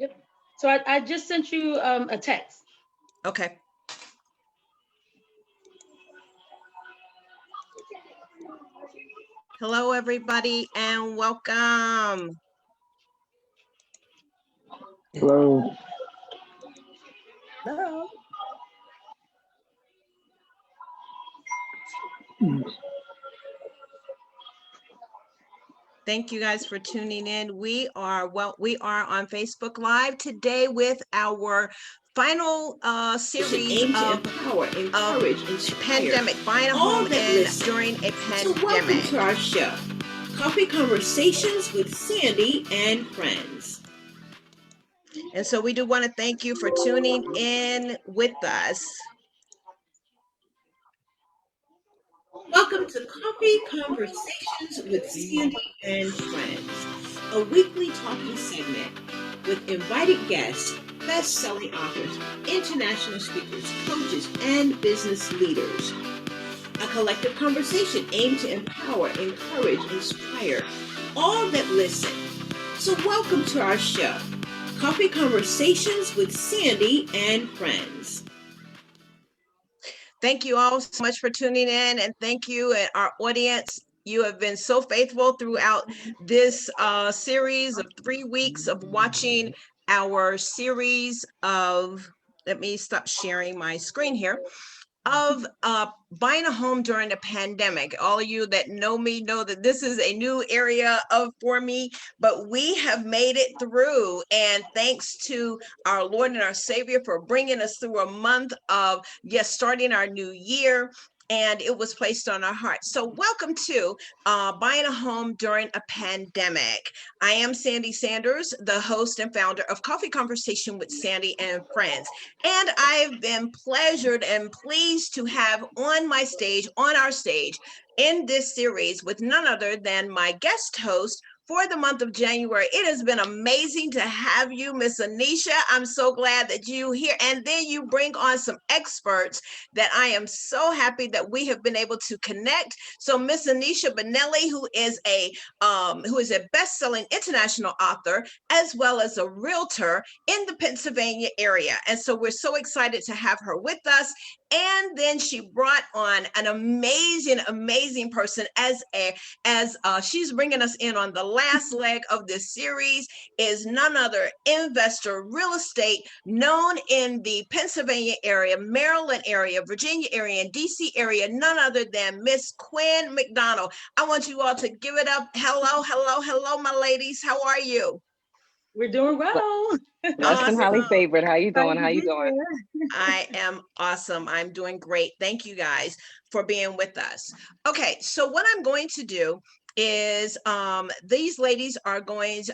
Yep. So I just sent you a text. Okay. Hello, everybody, and welcome. Hello. Hello. Thank you guys for tuning in. We are on Facebook Live today with our final series aim to of empower, encourage, inspire pandemic, buying a all home that listen. during a So welcome pandemic. to our show, Coffee Conversations with Sandy and Friends. And so we do want to thank you for tuning in with us. Welcome to Coffee Conversations with Sandy and Friends, a weekly talking segment with invited guests, best-selling authors, international speakers, coaches, and business leaders. A collective conversation aimed to empower, encourage, inspire all that listen. So welcome to our show, Coffee Conversations with Sandy and Friends. Thank you all so much for tuning in, and thank you, our audience. You have been so faithful throughout this series of 3 weeks of watching our series of, let me stop sharing my screen here, of buying a home during the pandemic. All of you that know me know that this is a new area for me, but we have made it through. And thanks to our Lord and our Savior for bringing us through a month of, starting our new year. And it was placed on our heart. So welcome to Buying a Home During a Pandemic. I am Sandy Sanders, the host and founder of Coffee Conversation with Sandy and Friends. And I've been pleasured and pleased to have on our stage in this series with none other than my guest host for the month of January. It has been amazing to have you, Miss Anesha. I'm so glad that you're here. And then you bring on some experts that I am so happy that we have been able to connect. So Miss Anesha Bonelli, who is a best-selling international author, as well as a realtor in the Pennsylvania area. And so we're so excited to have her with us. And then she brought on an amazing person as she's bringing us in on the last leg of this series, is none other investor, real estate, known in the Pennsylvania area, Maryland area, Virginia area, and DC area, none other than Miss Quinn McDonald. I want you all to give it up. Hello, my ladies. How are you? We're doing well. Blessed and highly favored. How you doing? I am awesome. I'm doing great. Thank you guys for being with us. Okay, so what I'm going to do is these ladies are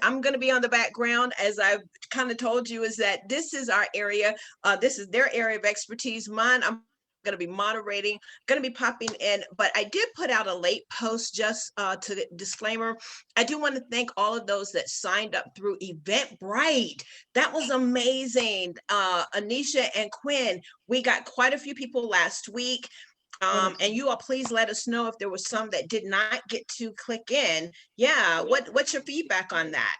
I'm going to be on the background, as I've kind of told you, is that this is our area. This is their area of expertise. Mine, I'm going to be moderating, going to be popping in, but I did put out a late post just to the disclaimer. I do want to thank all of those that signed up through Eventbrite. That was amazing. Anesha and Quinn, we got quite a few people last week. And you all please let us know if there was some that did not get to click in. Yeah, what's your feedback on that?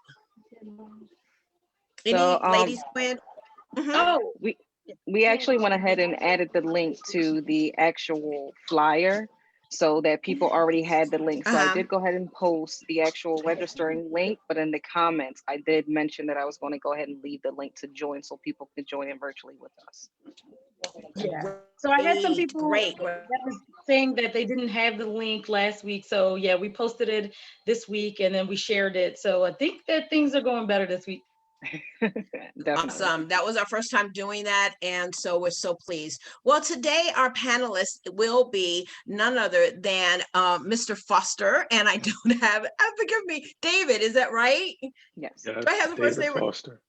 Any ladies, Quinn? Mm-hmm. Oh, we actually went ahead and added the link to the actual flyer so that people already had the link. So I did go ahead and post the actual registering link, but in the comments, I did mention that I was going to go ahead and leave the link to join so people could join in virtually with us. Yeah. So I had some people that was saying that they didn't have the link last week. So yeah, we posted it this week and then we shared it. So I think that things are going better this week. Awesome. That was our first time doing that, and so we're so pleased. Well, today our panelist will be none other than Mr. Foster, and I don't have, forgive me, David, is that right? Yes. Do I have the first name? Foster.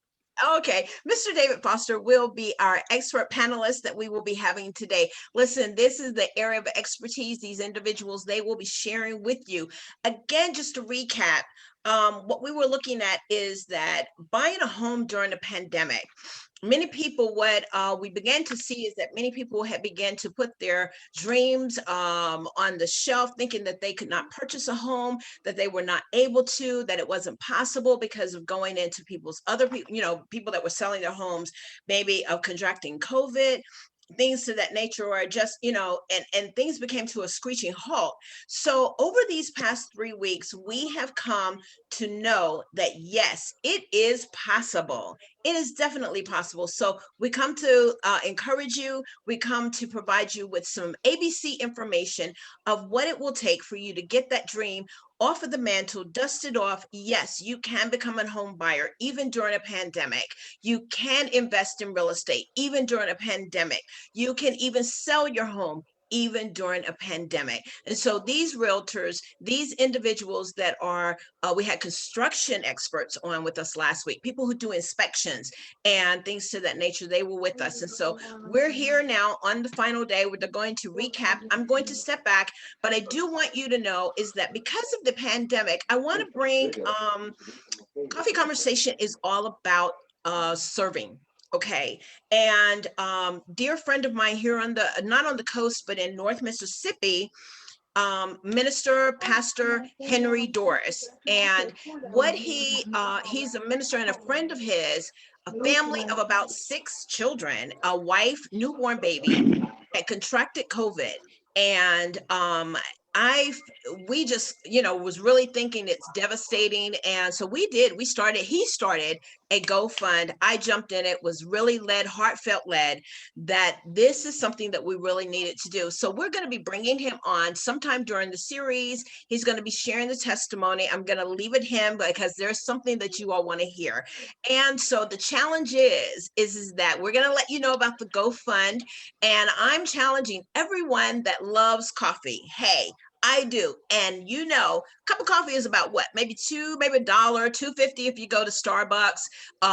Okay, Mr. David Foster will be our expert panelist that we will be having today. Listen, this is the area of expertise. These individuals, they will be sharing with you. Again, just to recap, what we were looking at is that buying a home during the pandemic. many people, what we began to see is that many people had began to put their dreams on the shelf, thinking that they could not purchase a home, that they were not able to, that it wasn't possible because of going into people's other people, you know, people that were selling their homes, maybe of contracting COVID, things to that nature, or just, you know, and things became to a screeching halt. So over these past 3 weeks, we have come to know that yes, it is possible. It is definitely possible. So we come to encourage you. We come to provide you with some ABC information of what it will take for you to get that dream off of the mantle, dust it off. Yes, you can become a home buyer even during a pandemic. You can invest in real estate even during a pandemic. You can even sell your home even during a pandemic. And so these realtors, these individuals that are, we had construction experts on with us last week, people who do inspections and things to that nature, they were with us. And so we're here now on the final day. We're going to recap. I'm going to step back, but I do want you to know is that because of the pandemic, I want to bring, Coffee Conversation is all about serving. Okay. And dear friend of mine here on the, not on the coast, but in North Mississippi, minister, Pastor Henry Doris. And what he's a minister and a friend of his, a family of about 6 children, a wife, newborn baby, had contracted COVID. And I we just, you know, was really thinking it's devastating. And so he started a GoFund. I jumped in it, was really led, heartfelt led, that this is something that we really needed to do. So we're going to be bringing him on sometime during the series. He's going to be sharing the testimony. I'm going to leave it him because there's something that you all want to hear. And so the challenge is that we're going to let you know about the GoFund. And I'm challenging everyone that loves coffee. Hey, I do. And you know, a cup of coffee is about what? Maybe $1, $2.50 if you go to Starbucks,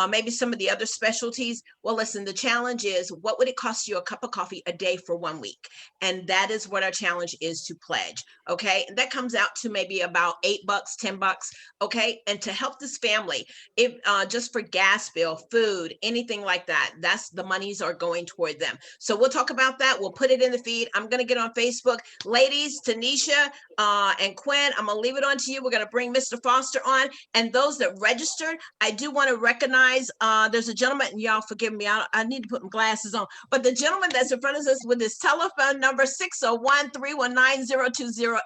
maybe some of the other specialties. Well, listen, the challenge is what would it cost you a cup of coffee a day for 1 week? And that is what our challenge is to pledge. Okay. And that comes out to maybe about $8, $10. Okay. And to help this family, if just for gas bill, food, anything like that, that's the monies are going toward them. So we'll talk about that. We'll put it in the feed. I'm going to get on Facebook. Ladies, Tanisha and Quinn, I'm going to leave it on to you. We're going to bring Mr. Foster on. And those that registered, I do want to recognize there's a gentleman, and y'all forgive me, I need to put my glasses on, but the gentleman that's in front of us with his telephone number 601-319-0208,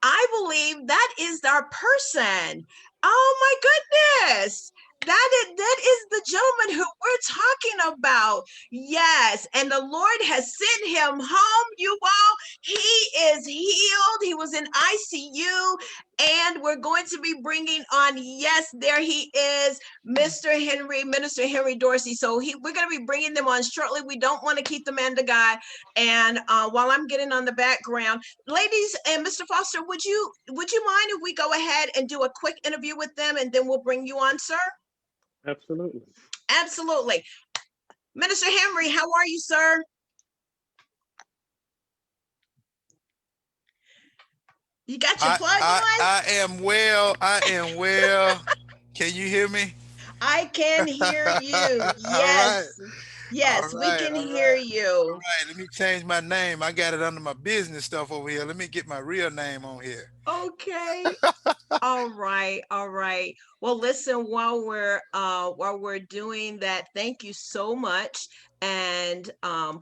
I believe that is our person. Oh my goodness. That is the gentleman who we're talking about. Yes. And the Lord has sent him home, you all. He is healed. He was in ICU. And we're going to be bringing on, yes, there he is, Minister Henry Dorsey. So we're going to be bringing them on shortly. We don't want to keep the man to God. And while I'm getting on the background, ladies and Mr. Foster, would you mind if we go ahead and do a quick interview with them, and then we'll bring you on, sir? Absolutely. Absolutely. Minister Henry, how are you, sir? You got your plug on? I am well. I am well. Can you hear me? I can hear you. Yes. All right. Yes, we can hear you. All right. Let me change my name. I got it under my business stuff over here. Let me get my real name on here. Okay. All right. All right. Well, listen, while we're doing that, thank you so much. And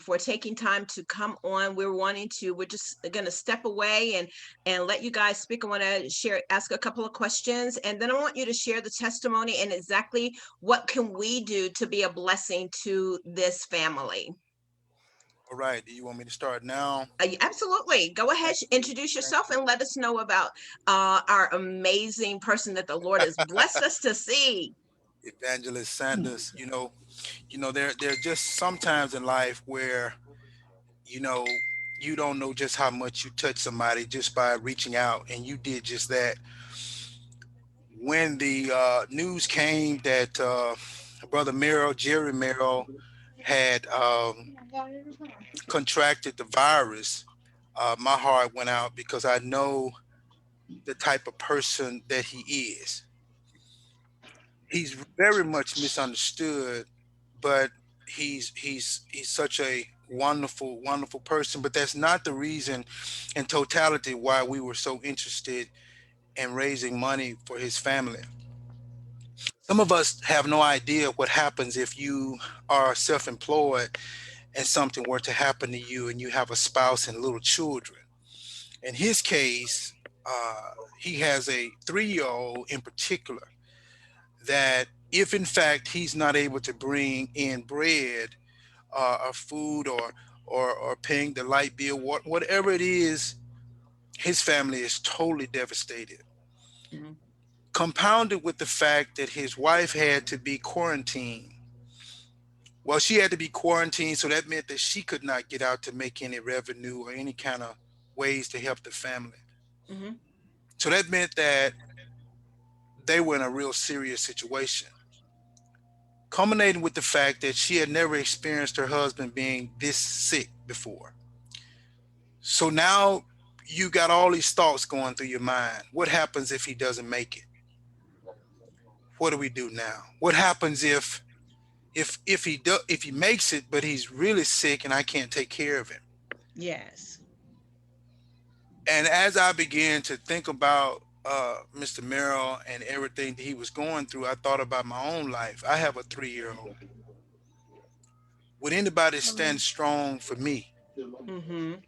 for taking time to come on. We're just gonna step away and let you guys speak. I want to ask a couple of questions, and then I want you to share the testimony and exactly what can we do to be a blessing to this family. All right. Do you want me to start now? Absolutely. Go ahead, introduce yourself and let us know about our amazing person that the Lord has blessed us to see. Evangelist Sanders. There are just sometimes in life where, you know, you don't know just how much you touch somebody just by reaching out, and you did just that. When the news came that Brother Jerry Merrill, had contracted the virus, my heart went out because I know the type of person that he is. He's very much misunderstood but he's such a wonderful person. But that's not the reason in totality why we were so interested in raising money for his family. Some of us have no idea what happens if you are self-employed and something were to happen to you and you have a spouse and little children. In his case, he has a 3-year-old in particular that if in fact he's not able to bring in bread or food or paying the light bill, whatever it is, his family is totally devastated. Mhm. Compounded with the fact that his wife had to be quarantined. Well, she had to be quarantined, so that meant that she could not get out to make any revenue or any kind of ways to help the family. Mhm. So that meant that they were in a real serious situation, culminating with the fact that she had never experienced her husband being this sick before. So now you got all these thoughts going through your mind. What happens if he doesn't make it? What do we do now? What happens if he makes it, but he's really sick and I can't take care of him? Yes. And as I began to think about Mr. Merrill and everything that he was going through, I thought about my own life. I have a 3-year-old. Would anybody stand strong for me? Mhm.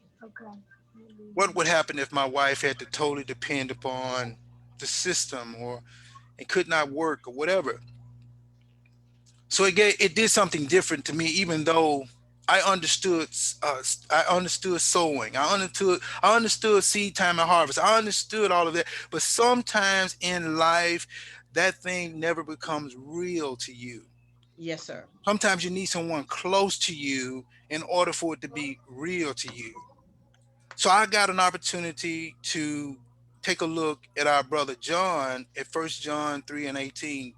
What would happen if my wife had to totally depend upon the system or and could not work or whatever? So it did something different to me, even though I understood I understood sowing, I understood seed time and harvest, I understood all of that. But sometimes in life, that thing never becomes real to you. Yes, sir. Sometimes you need someone close to you in order for it to be real to you. So I got an opportunity to take a look at our brother John at 1 John 3:18,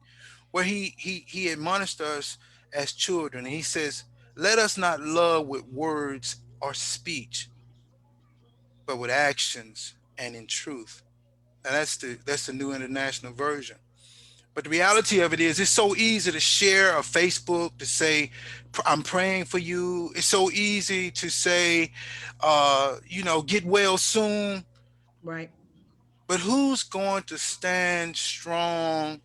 where he admonished us as children. He says, "Let us not love with words or speech, but with actions and in truth." And that's the New International Version. But the reality of it is, it's so easy to share on Facebook to say, "I'm praying for you." It's so easy to say, "Get well soon." Right. But who's going to stand strong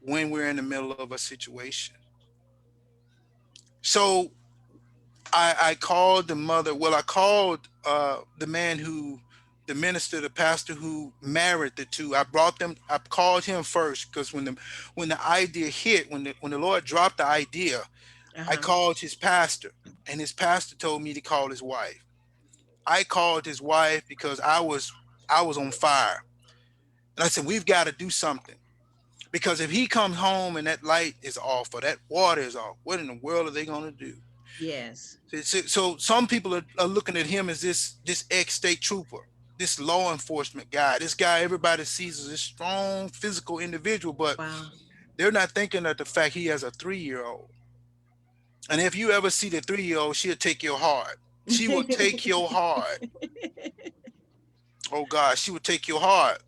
when we're in the middle of a situation? So I called the mother. Well, I called the man the minister, the pastor who married the two. I brought them. I called him first because when the idea hit, when the Lord dropped the idea, I Uh-huh. called his pastor, and his pastor told me to call his wife. I called his wife because I was on fire, and I said, "We've got to do something." Because if he comes home and that light is off or that water is off, what in the world are they going to do? Yes. So some people are looking at him as this ex-state trooper, this law enforcement guy, this guy everybody sees as this strong physical individual, but Wow. they're not thinking of the fact he has a 3-year-old. And if you ever see the 3-year-old, she'll take your heart. She will take your heart. Oh God, she will take your heart.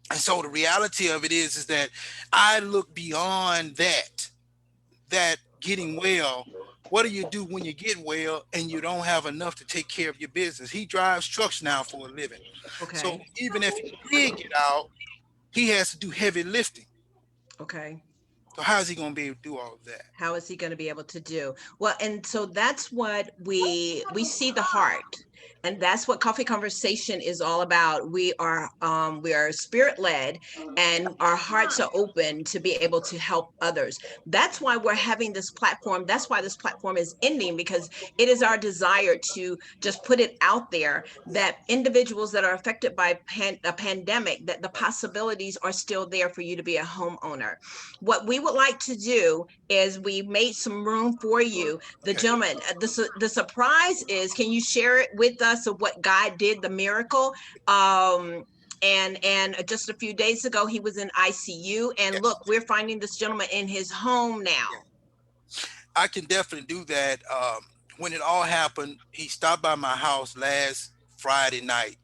And so the reality of it is that I look beyond that getting well. What do you do when you get well and you don't have enough to take care of your business? He drives trucks now for a living. So Okay. even if he did get out, he has to do heavy lifting. Okay. So how's he going to be able to do all of that? How is he going to be able to do? Well, and so that's what we see the heart. And that's what Coffee Conversation is all about. We are spirit led, and our hearts are open to be able to help others. That's why we're having this platform. That's why this platform is ending, because it is our desire to just put it out there that individuals that are affected by a pandemic, that the possibilities are still there for you to be a homeowner. What we would like to do is we made some room for you. The Okay. gentleman, the surprise is, can you share it with us of what God did, the miracle? And just a few days ago, he was in ICU. And look, Yes. we're finding this gentleman in his home now. Yeah. I can definitely do that. When it all happened, he stopped by my house last Friday night,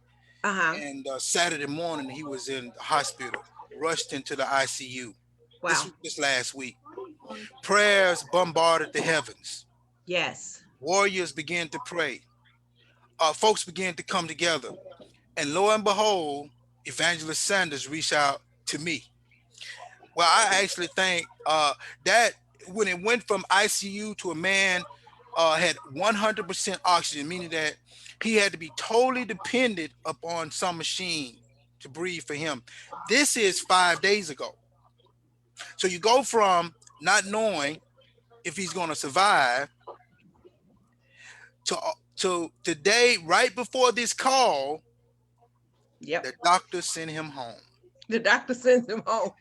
Uh-huh. and Saturday morning he was in the hospital, rushed into the ICU. This Wow. was just last week. Prayers bombarded the heavens. Yes. Warriors began to pray. Folks began to come together. And lo and behold, Evangelist Sanders reached out to me. Well, I actually think that when it went from ICU to a man had 100% oxygen, meaning that he had to be totally dependent upon some machine to breathe for him. This is 5 days ago. So you go from not knowing if he's going to survive to today, right before this call, Yep. the doctor sent him home. The doctor sends him home.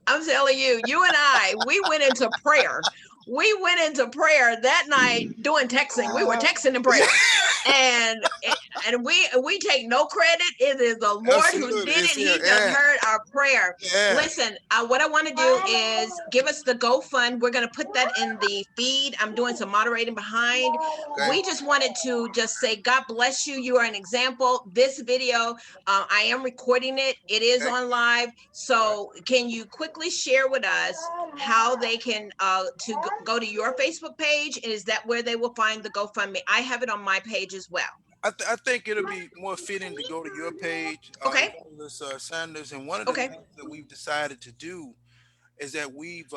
I'm telling you, you and I, we went into prayer. We went into prayer that night doing texting. We were texting and praying. And we take no credit. It is the Lord who did it. He just heard our prayer. Yeah. Listen, what I want to do is give us the GoFund. We're going to put that in the feed. I'm doing some moderating behind. Okay. We just wanted to just say, God bless you. You are an example. This video, I am recording it. It is on live. So can you quickly share with us how they can go to your Facebook page? And is that where they will find the GoFundMe? I have it on my page as well. I think it'll be more fitting to go to your page, Okay. Sanders. And one of the things that we've decided to do is that we've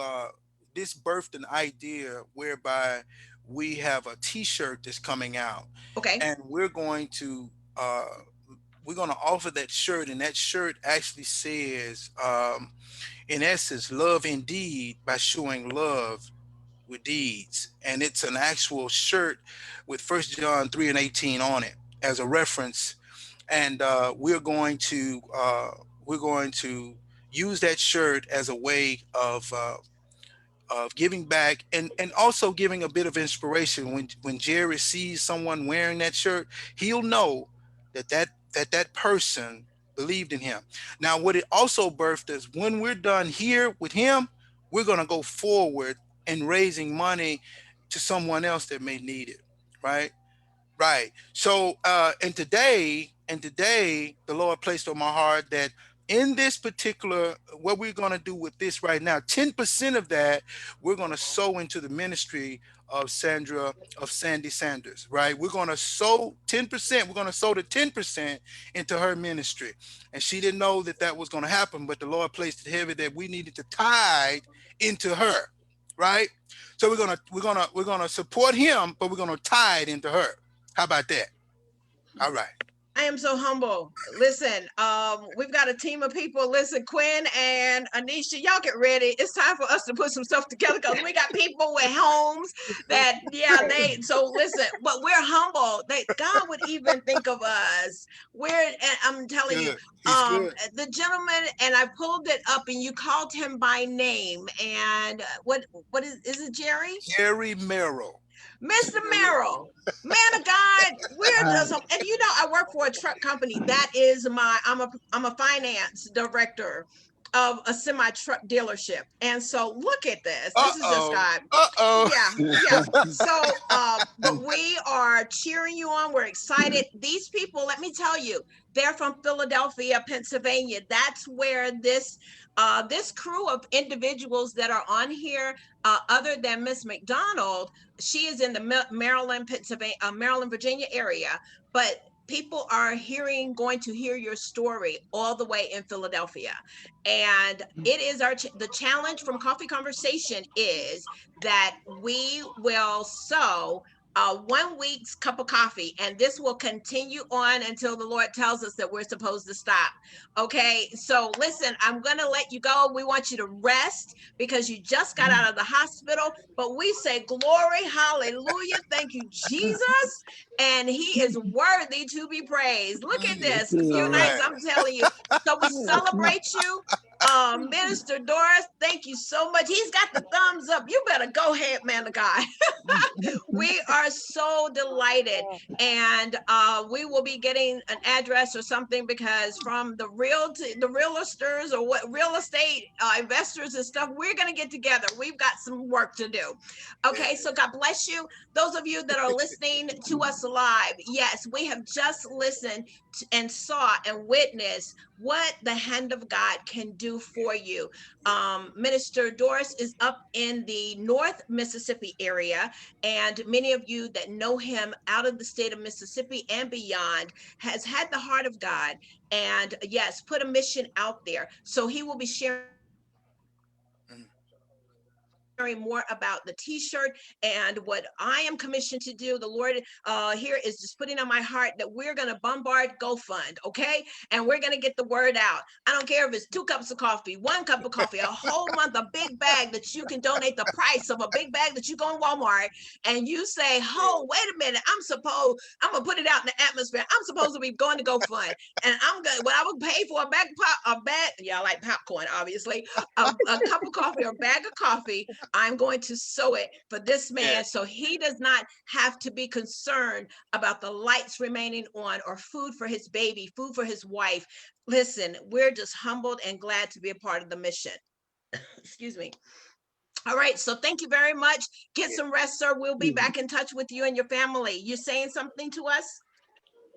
this birthed an idea whereby we have a T-shirt that's coming out. Okay. And we're going to offer that shirt, and that shirt actually says, in essence, love indeed by showing love with deeds. And it's an actual shirt with 1 John 3:18 on it as a reference. And we're going to use that shirt as a way of giving back and also giving a bit of inspiration. When Jerry sees someone wearing that shirt, he'll know that person believed in him. Now, what it also birthed is when we're done here with him, we're going to go forward in raising money to someone else that may need it. Right. So, and today, the Lord placed on my heart that in this particular, what we're going to do with this right now, 10% of that, we're going to sow into the ministry of Sandy Sanders, right? We're going to sow 10%. We're going to sow the 10% into her ministry. And she didn't know that was going to happen, but the Lord placed it heavy that we needed to tithe into her, right? So we're gonna support him, but we're gonna tithe into her. How about that? All right. I am so humble. Listen, we've got a team of people. Listen, Quinn and Anesha, y'all get ready. It's time for us to put some stuff together because we got people with homes that, so listen, but we're humble that God would even think of us. And I'm telling you, the gentleman, and I pulled it up and you called him by name. And what is it, Jerry? Jerry Merrill. Mr. Merrill, man of God, and you know, I work for a truck company. That is I'm a finance director of a semi truck dealership. And so look at this. This is just God. Yeah. So, but we are cheering you on. We're excited. These people, let me tell you, they're from Philadelphia, Pennsylvania. That's where this crew of individuals that are on here, other than Miss McDonald, she is in the Maryland, Virginia area, but people are going to hear your story all the way in Philadelphia. And it is the challenge from Coffee Conversation is that we will sow 1 week's cup of coffee, and this will continue on until the Lord tells us that we're supposed to stop. Okay, so listen, I'm gonna let you go. We want you to rest because you just got out of the hospital, but we say glory, hallelujah, thank you, Jesus, and he is worthy to be praised. Look at this, a few nights, I'm telling you. So we celebrate you. Minister Doris, thank you so much. He's got the thumbs up. You better go ahead, man of God. We are so delighted, and we will be getting an address or something, because from the realtors or what real estate investors and stuff, we're going to get together. We've got some work to do. Okay, so God bless you. Those of you that are listening to us live, yes, we have just listened and saw and witnessed what the hand of God can do do for you. Minister Doris is up in the North Mississippi area, and many of you that know him out of the state of Mississippi and beyond has had the heart of God, and yes, put a mission out there. So he will be sharing more about the t-shirt and what I am commissioned to do. The Lord here is just putting on my heart that we're going to bombard GoFund, okay? And we're going to get the word out. I don't care if it's 2 cups of coffee, 1 cup of coffee, a whole month, a big bag that you can donate the price of a big bag that you go in Walmart and you say, oh, wait a minute, I'm going to put it out in the atmosphere. I'm supposed to be going to GoFund, and I'm going to, what I would pay for a bag, yeah, I like popcorn, obviously, a cup of coffee or a bag of coffee, I'm going to sow it for this man, so he does not have to be concerned about the lights remaining on or food for his baby, food for his wife. Listen, we're just humbled and glad to be a part of the mission. Excuse me. All right, so thank you very much. Get some rest, sir. We'll be back in touch with you and your family. You're saying something to us?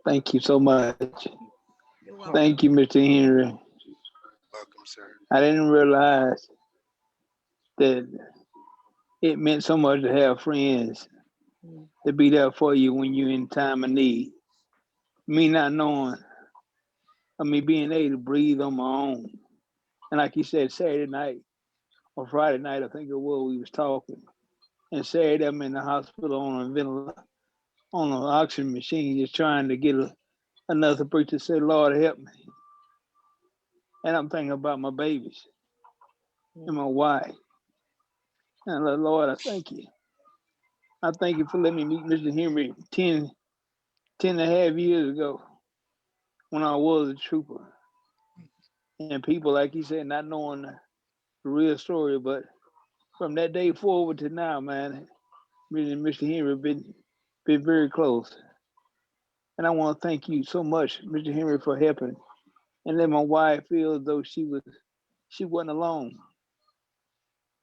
Thank you so much. You're welcome. Thank you, Mr. Henry. Welcome, sir. I didn't realize that it meant so much to have friends to be there for you when you're in time of need. Me not knowing, being able to breathe on my own. And like you said, Saturday night or Friday night, I think it was, we was talking. And Saturday, I'm in the hospital on a ventilator, on an oxygen machine, just trying to get another preacher to say, Lord, help me. And I'm thinking about my babies and my wife. And I'm like, Lord, I thank you. I thank you for letting me meet Mr. Henry 10 and a half years ago when I was a trooper. And people, like you said, not knowing the real story, but from that day forward to now, man, me and Mr. Henry been very close. And I want to thank you so much, Mr. Henry, for helping and let my wife feel as though she wasn't alone.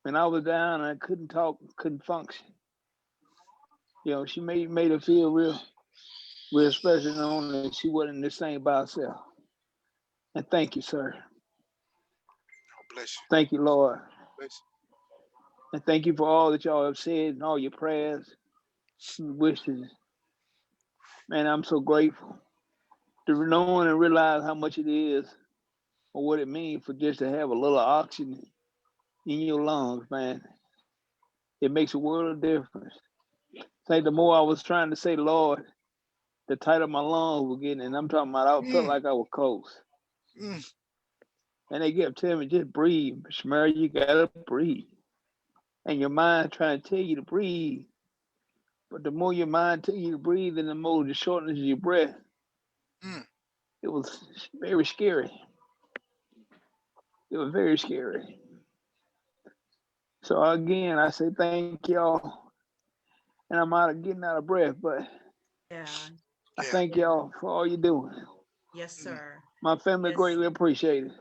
When I was down and I couldn't talk, couldn't function. You know, she made her feel real special, knowing that she wasn't the same by herself. And thank you, sir. Oh, bless you. Thank you, Lord. Bless you. And thank you for all that y'all have said and all your prayers and wishes. Man, I'm so grateful to knowing and realize how much it is or what it means for just to have a little oxygen in your lungs, man. It makes a world of difference. Like the more I was trying to say, Lord, the tighter my lungs were getting, and I'm talking about I felt like I was close. And they kept telling me, just breathe, Shmurry, you gotta breathe. And your mind trying to tell you to breathe. But the more your mind tell you to breathe, and the more the shortness of your breath. It was very scary. It was very scary. So again, I say thank y'all. And I'm getting out of breath, but I thank y'all for all you're doing. Yes, sir. My family greatly appreciate it.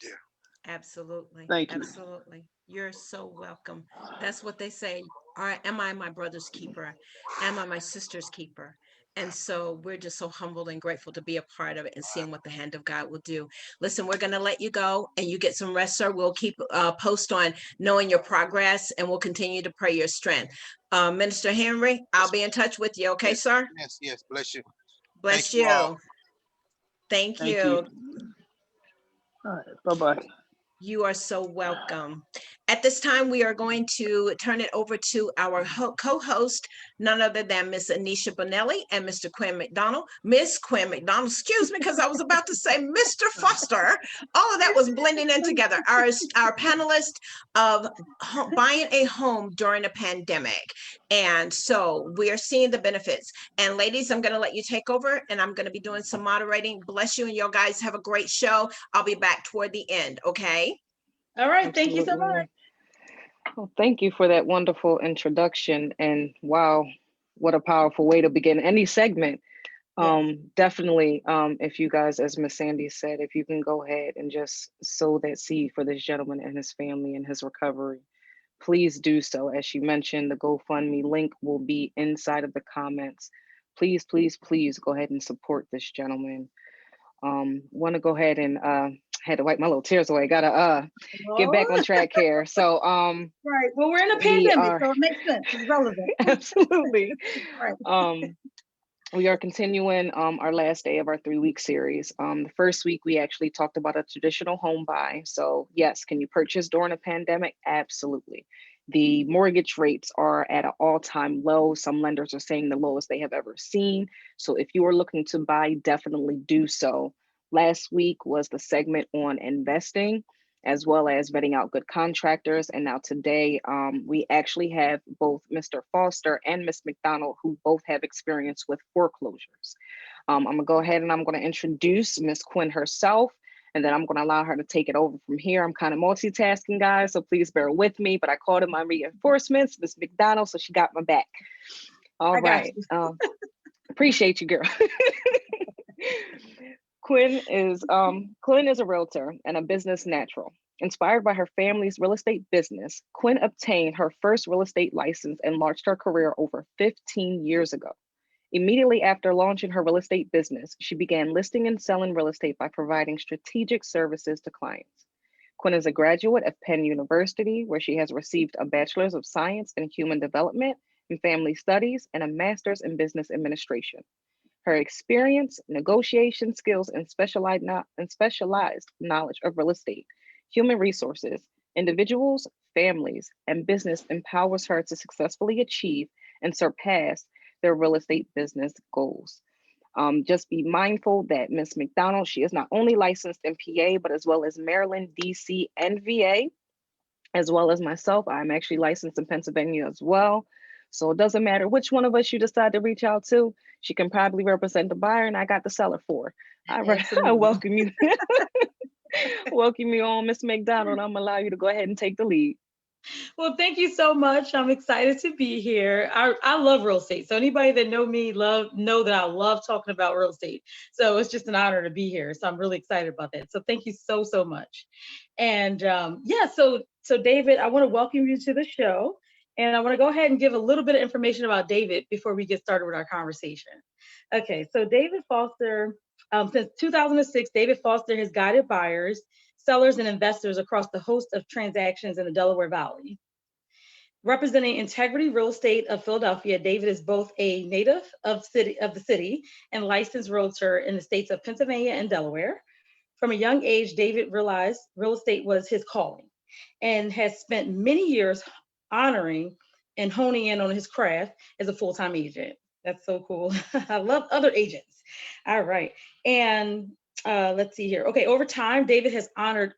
Yeah. Absolutely. Thank you. Absolutely. You're so welcome. That's what they say. Am I my brother's keeper? Am I my sister's keeper? And so we're just so humbled and grateful to be a part of it and seeing what the hand of God will do. Listen, we're going to let you go and you get some rest, sir. We'll keep post on knowing your progress, and we'll continue to pray your strength. Minister Henry, I'll be in touch with you. Okay, sir? Yes. Bless you. Bless Thank you all. Thank Thank you. you. All right. Bye-bye. You are so welcome. At this time, we are going to turn it over to our co-host, none other than Miss Anesha Bonelli and Mr. Quinn McDonald. Miss Quinn McDonald, excuse me, because I was about to say Mr. Foster. All of that was blending in together. Our panelist of buying a home during a pandemic. And so we are seeing the benefits. And ladies, I'm going to let you take over, and I'm going to be doing some moderating. Bless you, and you guys have a great show. I'll be back toward the end, okay? All right. Thank you so much. Well, thank you for that wonderful introduction. And wow, what a powerful way to begin any segment. Definitely, if you guys, as Miss Sandy said, if you can go ahead and just sow that seed for this gentleman and his family and his recovery, please do so. As she mentioned, the GoFundMe link will be inside of the comments. Please, please, please go ahead and support this gentleman. Want to go ahead and had to wipe my little tears away. Gotta get back on Oh, track here. So right. Well, we're in a we pandemic, are so it makes sense. It's relevant. absolutely Right. we are continuing our last day of our 3-week series. The first week we actually talked about a traditional home buy. So yes, can you purchase during a pandemic? Absolutely. The mortgage rates are at an all-time low. Some lenders are saying the lowest they have ever seen. So if you are looking to buy, definitely do so. Last week was the segment on investing, as well as vetting out good contractors. And now today, we actually have both Mr. Foster and Miss McDonald, who both have experience with foreclosures. I'm gonna go ahead and I'm gonna introduce Miss Quinn herself, and then I'm gonna allow her to take it over from here. I'm kind of multitasking, guys, so please bear with me, but I called in my reinforcements, Miss McDonald, so she got my back. All right. Appreciate you, girl. Quinn is a realtor and a business natural. Inspired by her family's real estate business, Quinn obtained her first real estate license and launched her career over 15 years ago. Immediately after launching her real estate business, she began listing and selling real estate by providing strategic services to clients. Quinn is a graduate of Penn University, where she has received a Bachelor's of Science in Human Development and Family Studies and a Master's in Business Administration. Her experience, negotiation skills, and specialized knowledge of real estate, human resources, individuals, families, and business empowers her to successfully achieve and surpass their real estate business goals. Just be mindful that Ms. McDonald, she is not only licensed in PA, but as well as Maryland, DC, and VA, as well as myself. I'm actually licensed in Pennsylvania as well. So it doesn't matter which one of us you decide to reach out to, she can probably represent the buyer, and I got the seller for. I welcome you. Welcome you on, Ms. McDonald. I'm gonna allow you to go ahead and take the lead. Well, thank you so much. I'm excited to be here. I love real estate. So anybody that know me know that I love talking about real estate. So it's just an honor to be here. So I'm really excited about that. So thank you so, so much. And yeah, so David, I want to welcome you to the show. And I want to go ahead and give a little bit of information about David before we get started with our conversation. Okay, so David Foster, since 2006, David Foster has guided buyers, sellers, and investors across the host of transactions in the Delaware Valley. Representing Integrity Real Estate of Philadelphia, David is both a native of the city and licensed realtor in the states of Pennsylvania and Delaware. From a young age, David realized real estate was his calling and has spent many years honoring and honing in on his craft as a full-time agent. That's so cool. I love other agents. All right. And let's see here. Okay, over time, David has honored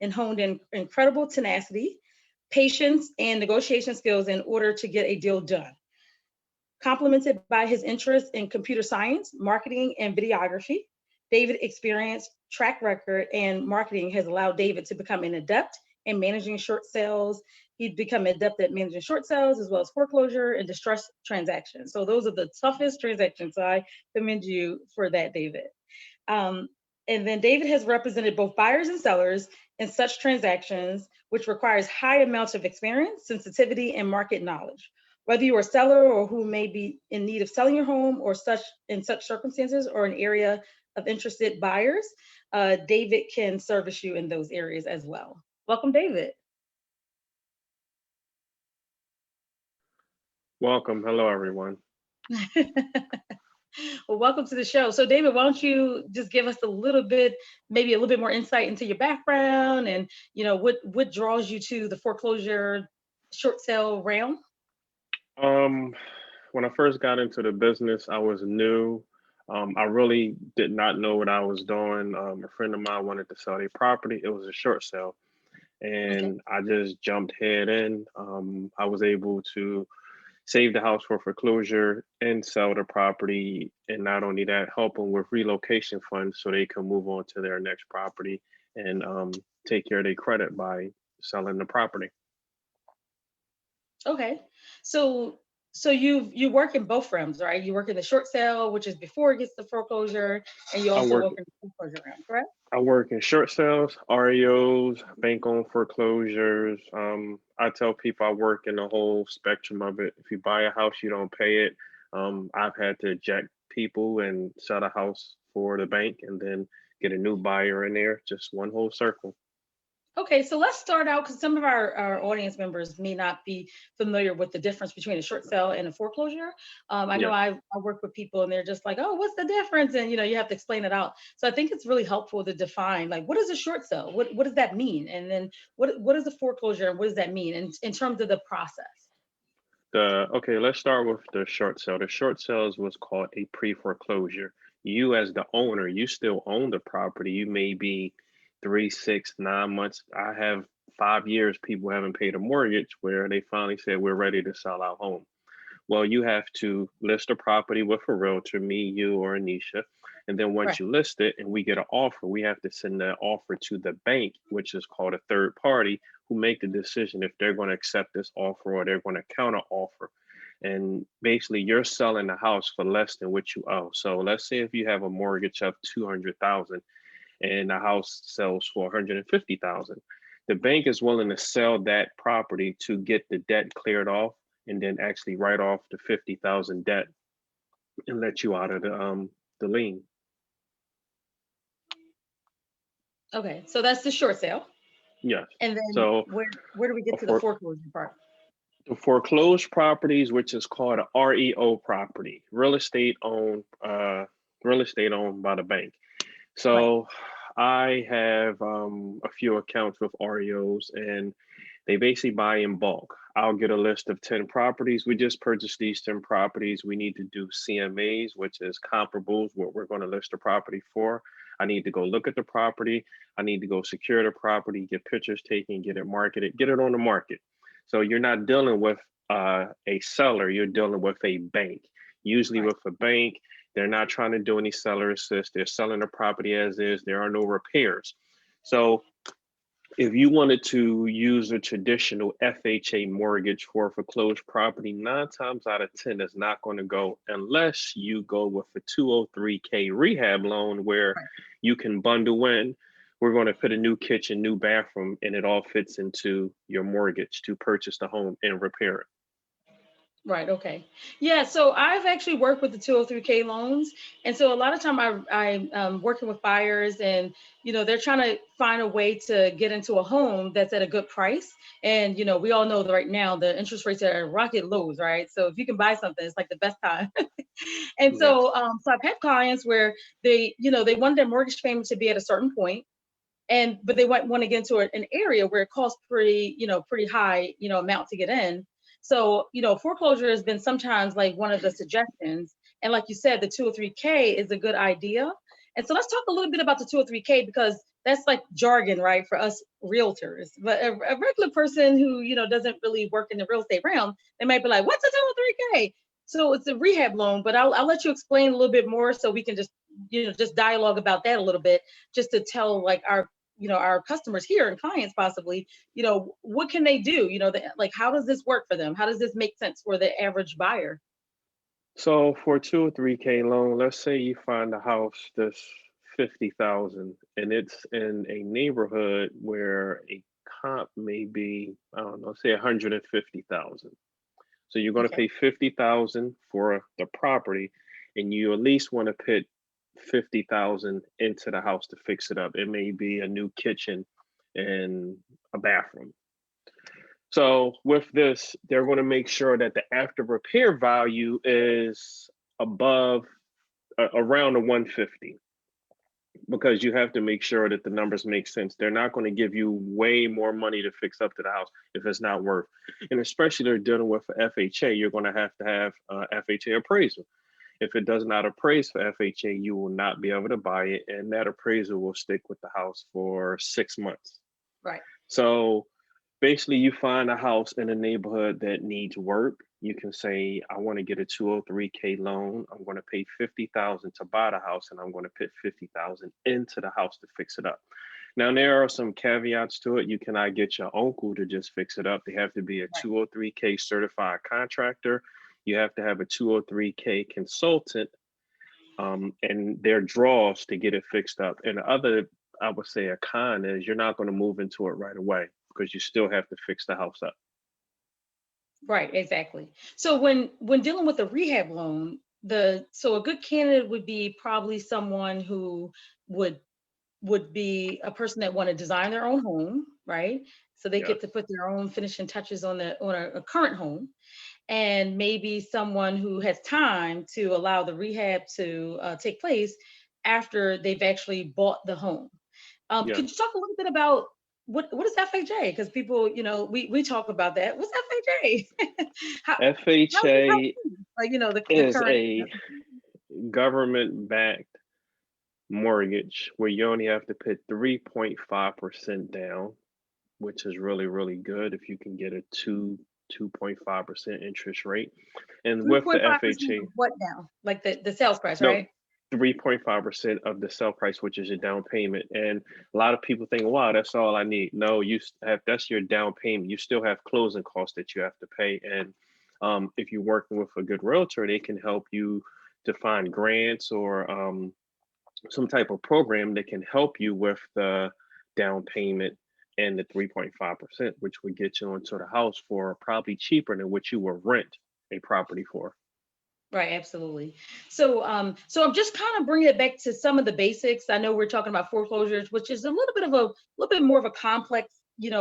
and honed in incredible tenacity, patience, and negotiation skills in order to get a deal done. Complemented by his interest in computer science, marketing, and videography, David's experience, track record, and marketing has allowed David to become an adept in managing short sales. He'd become adept at managing short sales as well as foreclosure and distress transactions. So those are the toughest transactions. So I commend you for that, David. And then David has represented both buyers and sellers in such transactions, which requires high amounts of experience, sensitivity, and market knowledge. Whether you are a seller or who may be in need of selling your home or in such circumstances or an area of interested buyers, David can service you in those areas as well. Welcome, David. Welcome. Hello, everyone. Well, welcome to the show. So David, why don't you just give us maybe a little bit more insight into your background and, what draws you to the foreclosure short sale realm? When I first got into the business, I was new. I really did not know what I was doing. A friend of mine wanted to sell their property. It was a short sale, and I just jumped head in. I was able to save the house for foreclosure and sell the property. And not only that, help them with relocation funds so they can move on to their next property and take care of their credit by selling the property. Okay. So you work in both realms, right? You work in the short sale, which is before it gets to foreclosure, and you also work in the foreclosure realm, correct? I work in short sales, REOs, bank-owned foreclosures. I tell people I work in the whole spectrum of it. If you buy a house, you don't pay it. I've had to eject people and sell a house for the bank and then get a new buyer in there, just one whole circle. Okay, so let's start out because some of our audience members may not be familiar with the difference between a short sale and a foreclosure. I know I work with people and they're just like, oh, what's the difference? And you have to explain it out. So I think it's really helpful to define, like, what is a short sale? What does that mean? And then what is a foreclosure and what does that mean in terms of the process? Okay, let's start with the short sale. The short sale is what's called a pre-foreclosure. You as the owner, you still own the property. You may be 3, 6, 9 months. I have 5 years people haven't paid a mortgage where they finally said we're ready to sell our home. Well, you have to list a property with a realtor, me, you, or Anesha. And then once you list it and we get an offer, we have to send that offer to the bank, which is called a third party, who make the decision if they're going to accept this offer or they're going to counter offer. And basically you're selling the house for less than what you owe. So let's say if you have a mortgage of $200,000 and the house sells for $150,000, the bank is willing to sell that property to get the debt cleared off and then actually write off the $50,000 debt and let you out of the lien. Okay, so that's the short sale. Yes. And then so where do we get to the foreclosure part? The foreclosed properties, which is called a REO property, real estate owned by the bank. So I have a few accounts with REOs and they basically buy in bulk. I'll get a list of 10 properties. We just purchased these 10 properties. We need to do CMAs, which is comparables, what we're going to list the property for. I need to go look at the property. I need to go secure the property, get pictures taken, get it marketed, get it on the market. So you're not dealing with a seller, you're dealing with a bank. Usually with a bank, they're not trying to do any seller assist. They're selling the property as is. There are no repairs. So if you wanted to use a traditional FHA mortgage for a foreclosed property, 9 times out of 10 is not going to go unless you go with a 203K rehab loan where you can bundle in. We're going to put a new kitchen, new bathroom, and it all fits into your mortgage to purchase the home and repair it. Right. Okay. Yeah. So I've actually worked with the 203K loans. And so a lot of time I'm working with buyers and, they're trying to find a way to get into a home that's at a good price. And, we all know that right now the interest rates are at rocket lows, right? So if you can buy something, it's like the best time. And so I've had clients where they want their mortgage payment to be at a certain point. But they want to get into an area where it costs pretty high, amount to get in. So, foreclosure has been sometimes like one of the suggestions. And like you said, the 203K is a good idea. And so let's talk a little bit about the 203K because that's like jargon, right, for us realtors. But a regular person who, doesn't really work in the real estate realm, they might be like, what's a 203K? So it's a rehab loan, but I'll let you explain a little bit more so we can just, just dialogue about that a little bit, just to tell like our customers here and clients possibly, what can they do? Like, how does this work for them? How does this make sense for the average buyer? So for a 203K loan, let's say you find a house that's $50,000 and it's in a neighborhood where a comp may be, I don't know, say 150,000. So you're going to pay 50,000 for the property, and you at least want to put 50,000 into the house to fix it up. It may be a new kitchen and a bathroom. So with this, they're going to make sure that the after repair value is above around the 150, because you have to make sure that the numbers make sense. They're not going to give you way more money to fix up to the house if it's not worth. And especially they're dealing with FHA, you're going to have FHA appraisal. If it does not appraise for FHA, you will not be able to buy it. And that appraisal will stick with the house for 6 months. Right. So basically you find a house in a neighborhood that needs work. You can say, I want to get a 203K loan. I'm going to pay 50,000 to buy the house, and I'm going to put 50,000 into the house to fix it up. Now, there are some caveats to it. You cannot get your uncle to just fix it up. They have to be a 203K certified contractor. You have to have a 203K consultant and their draws to get it fixed up. And the other, I would say, a con is you're not going to move into it right away because you still have to fix the house up. Right, exactly. So when dealing with a rehab loan, so a good candidate would be probably someone who would would be a person that want to design their own home, right? So they Yes. get to put their own finishing touches on a current home, and maybe someone who has time to allow the rehab to take place after they've actually bought the home. Yes. Could you talk a little bit about what is FHA? Because people, we talk about that. What's FHA? how does it help FHA you? Like, the is current. a government-backed mortgage where you only have to put 3.5% down, which is really, really good if you can get a 2.5% interest rate. And with the 3.5% FHA, of what now? Like the sales price, no, right? 3.5% of the sale price, which is your down payment. And a lot of people think, wow, that's all I need. No, that's your down payment. You still have closing costs that you have to pay. And if you're working with a good realtor, they can help you to find grants or some type of program that can help you with the down payment and the 3.5%, which would get you into the house for probably cheaper than what you would rent a property for. Right, absolutely. So, so I'm just kind of bringing it back to some of the basics. I know we're talking about foreclosures, which is a little bit more of a complex,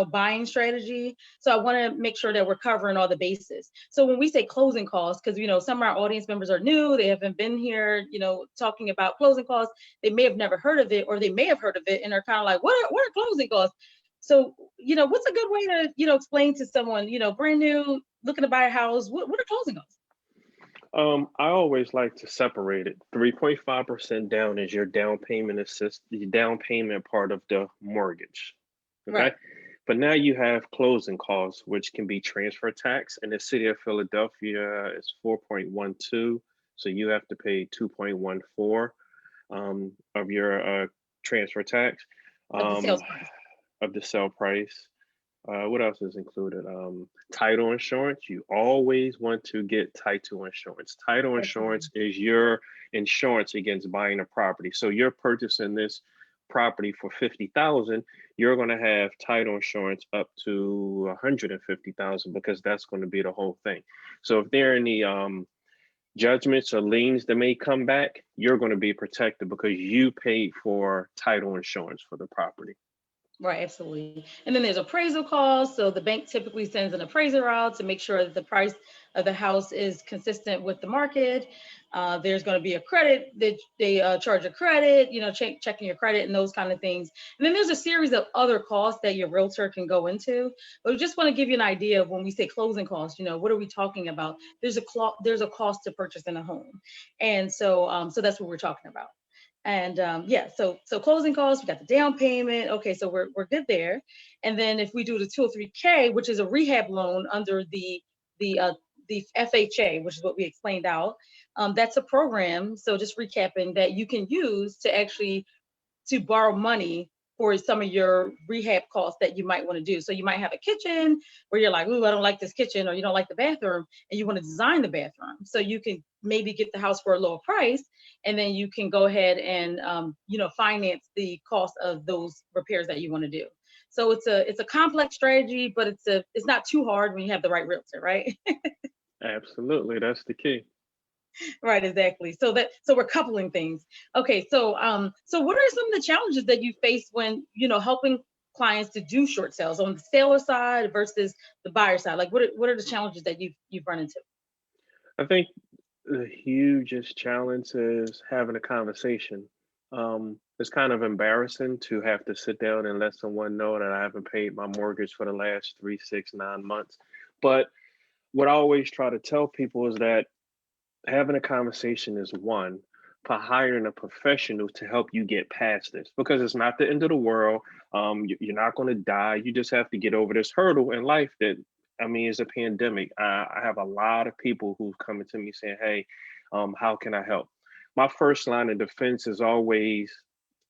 buying strategy. So I want to make sure that we're covering all the bases. So when we say closing costs, because some of our audience members are new, they haven't been here, talking about closing costs. They may have never heard of it, or they may have heard of it and are kind of like, what are closing costs? So, what's a good way to, explain to someone, brand new, looking to buy a house, what are closing costs? I always like to separate it. 3.5% down is your down payment the down payment part of the mortgage. Okay. Right. But now you have closing costs, which can be transfer tax. In the city of Philadelphia, it's 4.12. So you have to pay 2.14 of your transfer tax Of the sales price. of the sale price. What else is included? Title insurance. You always want to get title insurance. Title insurance is your insurance against buying a property. So you're purchasing this property for $50,000. You're going to have title insurance up to $150,000 because that's going to be the whole thing. So if there are any judgments or liens that may come back, you're going to be protected because you paid for title insurance for the property. Right, absolutely. And then there's appraisal calls. So the bank typically sends an appraiser out to make sure that the price of the house is consistent with the market. There's going to be a credit that they charge a credit, checking your credit and those kind of things. And then there's a series of other costs that your realtor can go into. But we just want to give you an idea of when we say closing costs, what are we talking about? There's a cost to purchasing a home. And so that's what we're talking about. And so closing costs, we got the down payment. Okay, so we're good there. And then if we do the 203K, which is a rehab loan under the FHA, which is what we explained out, that's a program. So just recapping, that you can use to borrow money for some of your rehab costs that you might want to do. So you might have a kitchen where you're like, ooh, I don't like this kitchen, or you don't like the bathroom, and you want to design the bathroom. So you can maybe get the house for a lower price, and then you can go ahead and finance the cost of those repairs that you want to do. So it's a complex strategy, but it's not too hard when you have the right realtor, right? Absolutely, that's the key. Right, exactly. So we're coupling things. Okay, so what are some of the challenges that you face when helping clients to do short sales on the seller side versus the buyer side? Like, what are the challenges that you've run into? I think the hugest challenge is having a conversation. It's kind of embarrassing to have to sit down and let someone know that I haven't paid my mortgage for the last 3, 6, 9 months. But what I always try to tell people is that having a conversation is one, for hiring a professional to help you get past this, because it's not the end of the world. You're not going to die. You just have to get over this hurdle in life that, is a pandemic. I have a lot of people who've come to me saying, hey, how can I help? My first line of defense is always,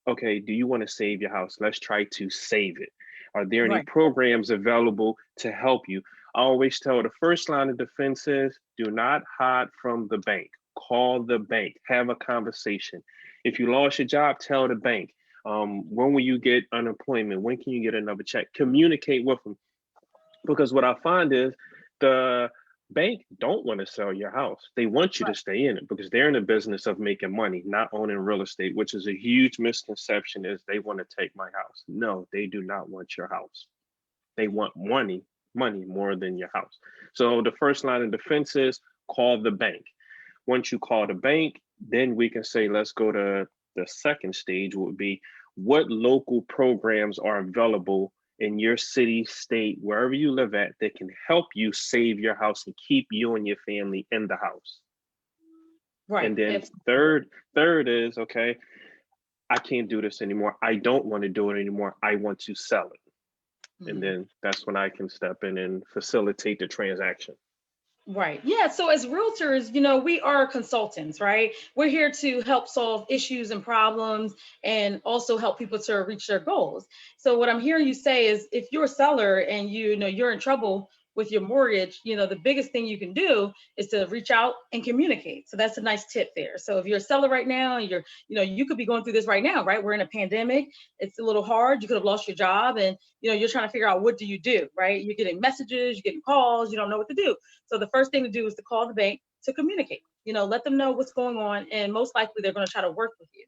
okay, do you want to save your house? Let's try to save it. Are there any programs available to help you? I always tell the first line of defense is, do not hide from the bank. Call the bank, have a conversation. If you lost your job, tell the bank. When will you get unemployment? When can you get another check? Communicate with them. Because what I find is the Bank don't want to sell your house. They want you to stay in it because they're in the business of making money, not owning real estate, which is a huge misconception is they want to take my house. No, they do not want your house. They want money more than your house. So the first line of defense is call the bank. Once you call the bank, then we can say, let's go to the second stage would be what local programs are available in your city, state, wherever you live at that can help you save your house and keep you and your family in the house. Right. And then Absolutely. third is, okay, I can't do this anymore. I don't want to do it anymore. I want to sell it. And then that's when I can step in and facilitate the transaction. Right. Yeah. So as realtors, we are consultants, right? We're here to help solve issues and problems and also help people to reach their goals. So what I'm hearing you say is if you're a seller and you're in trouble with your mortgage, the biggest thing you can do is to reach out and communicate. So that's a nice tip there. So if you're a seller right now and you could be going through this right now, right? We're in a pandemic. It's a little hard. You could have lost your job and, you're trying to figure out what do you do, right? You're getting messages, you're getting calls, you don't know what to do. So the first thing to do is to call the bank to communicate, let them know what's going on. And most likely they're going to try to work with you.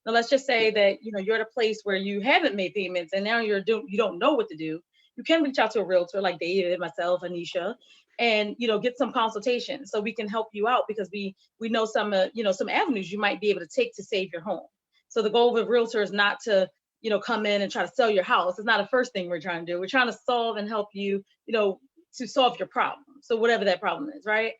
Now, let's just say that, you're at a place where you haven't made payments and now you don't know what to do. You can reach out to a realtor like David, myself, Anesha, and, get some consultation so we can help you out because we know some avenues you might be able to take to save your home. So the goal of a realtor is not to, come in and try to sell your house. It's not the first thing we're trying to do. We're trying to solve and help you, to solve your problem. So whatever that problem is, right?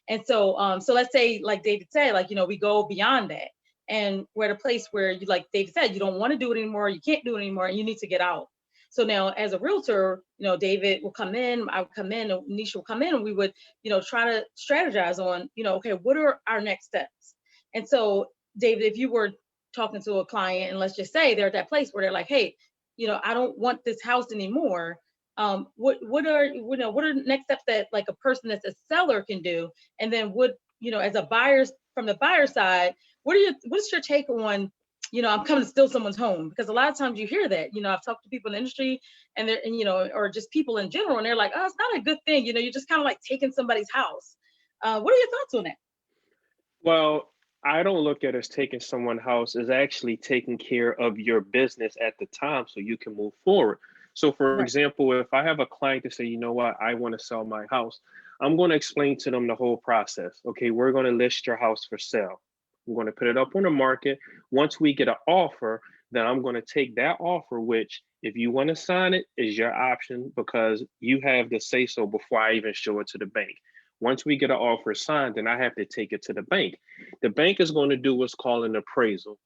And so, so let's say, like David said, we go beyond that. And we're at a place where you, like David said, you don't want to do it anymore, you can't do it anymore, and you need to get out. So now as a realtor, David will come in, I would come in, and Anesha will come in, and we would, try to strategize on, okay, what are our next steps? And so, David, if you were talking to a client, and let's just say they're at that place where they're like, hey, I don't want this house anymore. What are next steps that like a person that's a seller can do? And then as a buyer from the buyer side, what's your take on, I'm coming to steal someone's home? Because a lot of times you hear that, I've talked to people in the industry and or just people in general, and they're like, oh, it's not a good thing. You're just kind of like taking somebody's house. What are your thoughts on that? Well, I don't look at it as taking someone's house, as actually taking care of your business at the time so you can move forward. So for example, if I have a client to say, you know what, I want to sell my house, I'm going to explain to them the whole process. Okay, we're going to list your house for sale. I'm going to put it up on the market. Once we get an offer, then I'm going to take that offer, which if you want to sign it is your option because you have the say so before I even show it to the bank. Once we get an offer signed, then I have to take it to the bank. The bank is going to do what's called an appraisal.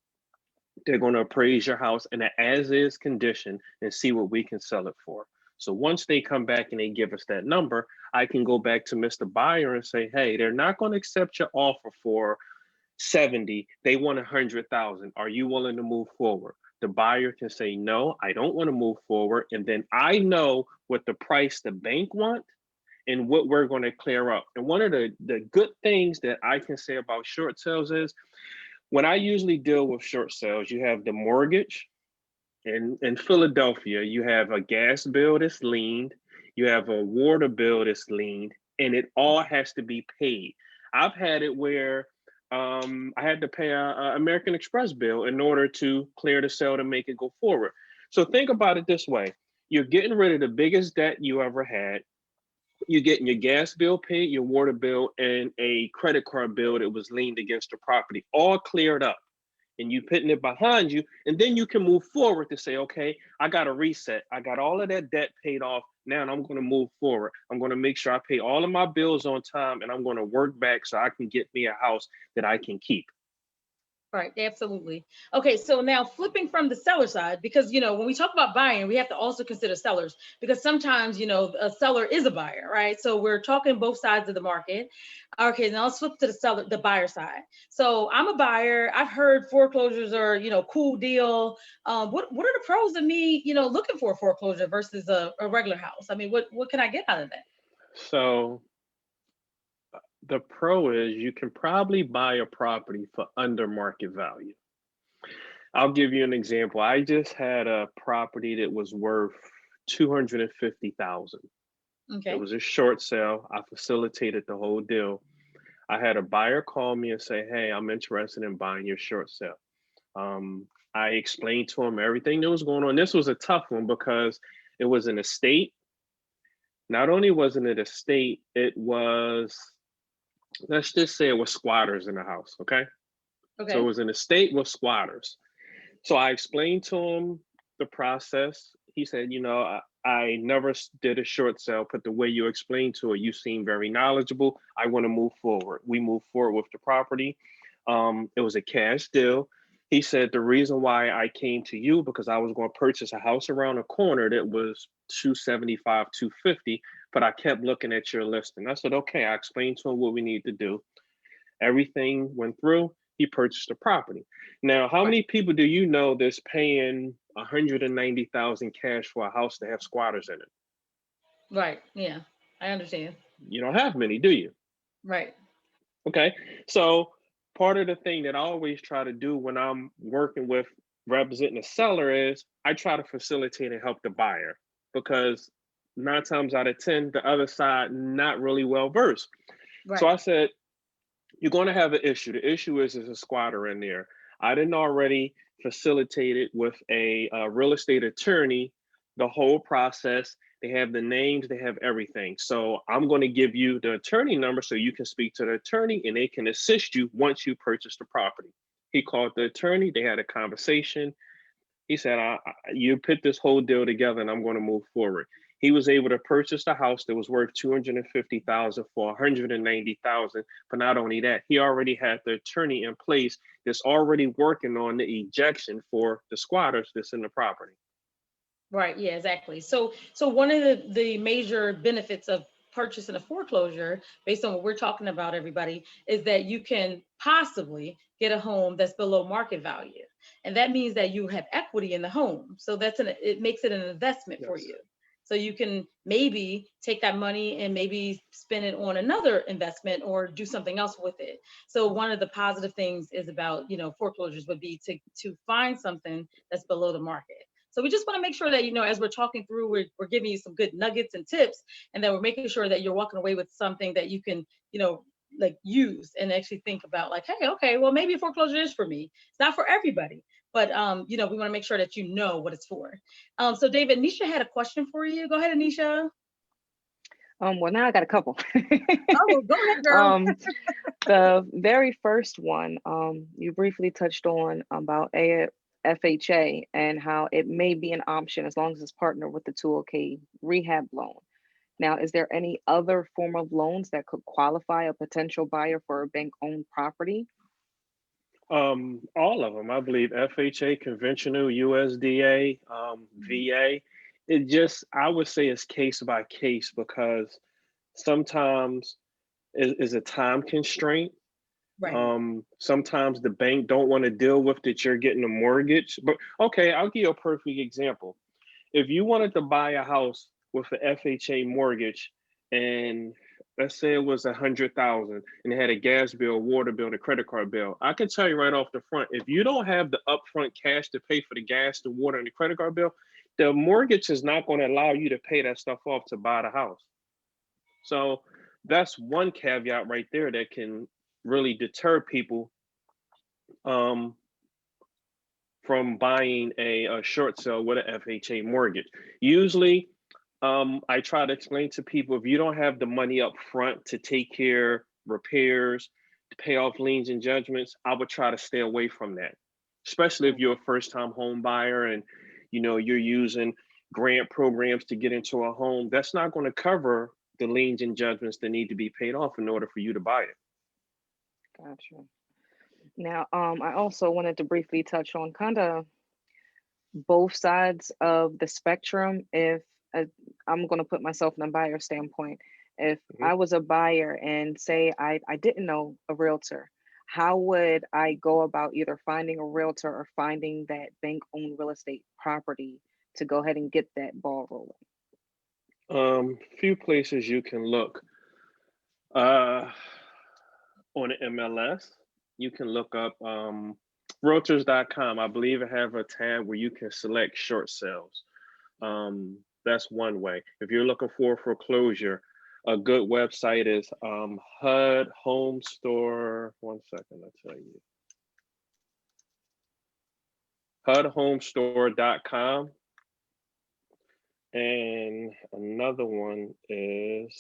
They're going to appraise your house in an as-is condition and see what we can sell it for. So once they come back and they give us that number, I can go back to Mr. Buyer and say, hey, they're not going to accept your offer for 70. They want 100,000. Are you willing to move forward? The buyer can say, no, I don't want to move forward. And then I know what the price the bank wants and what we're going to clear up. And one of the good things that I can say about short sales is when I usually deal with short sales, you have the mortgage. In Philadelphia, you have a gas bill that's liened, you have a water bill that's liened, and it all has to be paid. I've had it where I had to pay an American Express bill in order to clear the sale to make it go forward. So think about it this way. You're getting rid of the biggest debt you ever had. You're getting your gas bill paid, your water bill, and a credit card bill that was liened against the property, all cleared up. And you putting it behind you, and then you can move forward to say, okay, I got a reset. I got all of that debt paid off. Now I'm going to move forward. I'm going to make sure I pay all of my bills on time, and I'm going to work back so I can get me a house that I can keep. Right, absolutely. Okay, so now flipping from the seller side, because when we talk about buying, we have to also consider sellers because sometimes a seller is a buyer, right? So we're talking both sides of the market. Okay, now let's flip to the buyer side. So I'm a buyer. I've heard foreclosures are cool deal. What are the pros of me looking for a foreclosure versus a regular house? I mean, what can I get out of that? So the pro is you can probably buy a property for under market value. I'll give you an example. I just had a property that was worth $250,000. It Okay. was a short sale. I facilitated the whole deal. I had a buyer call me and say, "Hey, I'm interested in buying your short sale." I explained to him everything that was going on. This was a tough one because it was an estate. Not only wasn't it a estate, it was, let's just say it was squatters in the house, okay? So it Okay. was an estate with squatters. So I explained to him the process. He said, I never did a short sale, but the way you explained to it, you seem very knowledgeable. I want to move forward. We moved forward with the property. It was a cash deal. He said the reason why I came to you because I was going to purchase a house around the corner that was 275, 250, but I kept looking at your listing. I said, okay. I explained to him what we need to do. Everything went through. He purchased the property. Now, how many people do you know that's paying 190,000 cash for a house to have squatters in it? Right. Yeah, I understand. You don't have many, do you? Right. Okay. So part of the thing that I always try to do when I'm working with representing a seller is I try to facilitate and help the buyer because 9 times out of 10, the other side not really well versed. Right. So I said, you're going to have an issue. The issue is there's a squatter in there. I didn't already facilitate it with a real estate attorney, the whole process. They have the names, they have everything. So I'm going to give you the attorney number so you can speak to the attorney and they can assist you once you purchase the property. He called the attorney, they had a conversation. He said, you put this whole deal together and I'm going to move forward. He was able to purchase the house that was worth $250,000 for $190,000. But not only that, he already had the attorney in place that's already working on the ejection for the squatters that's in the property. Right. Yeah, exactly. So one of the major benefits of purchasing a foreclosure, based on what we're talking about, everybody, is that you can possibly get a home that's below market value. And that means that you have equity in the home. So it makes it an investment for you. So you can maybe take that money and maybe spend it on another investment or do something else with it. So one of the positive things is about, foreclosures would be to find something that's below the market. So we just want to make sure that, as we're talking through, we're giving you some good nuggets and tips, and that we're making sure that you're walking away with something that you can, like use and actually think about like, hey, okay, well, maybe foreclosure is for me. It's not for everybody, but, we want to make sure that you know what it's for. So David, Anesha had a question for you. Go ahead, Anesha. Well, now I got a couple. Oh, go ahead, girl. The very first one, you briefly touched on about FHA and how it may be an option as long as it's partnered with the 2OK rehab loan. Now, is there any other form of loans that could qualify a potential buyer for a bank-owned property? All of them, I believe. FHA, conventional, USDA, VA. It just, I would say it's case by case because sometimes is a time constraint. Right. Sometimes the bank don't want to deal with that you're getting a mortgage. But okay, I'll give you a perfect example. If you wanted to buy a house with an FHA mortgage and let's say it was 100,000 and it had a gas bill, water bill, and a credit card bill, I can tell you right off the front, if you don't have the upfront cash to pay for the gas, the water, and the credit card bill, the mortgage is not going to allow you to pay that stuff off to buy the house. So that's one caveat right there that can really deter people from buying a short sale with an FHA mortgage. Usually, I try to explain to people, if you don't have the money up front to take care repairs, to pay off liens and judgments, I would try to stay away from that, especially if you're a first-time home buyer and you're using grant programs to get into a home. That's not going to cover the liens and judgments that need to be paid off in order for you to buy it. Gotcha. Now, I also wanted to briefly touch on kind of both sides of the spectrum. If I'm going to put myself in a buyer standpoint, if I was a buyer and say I didn't know a realtor, how would I go about either finding a realtor or finding that bank-owned real estate property to go ahead and get that ball rolling? Few places you can look. On the MLS, you can look up realtors.com. I believe I have a tab where you can select short sales. That's one way. If you're looking for foreclosure, a good website is HUD Home Store. One second, I'll tell you. HUDHomestore.com. And another one is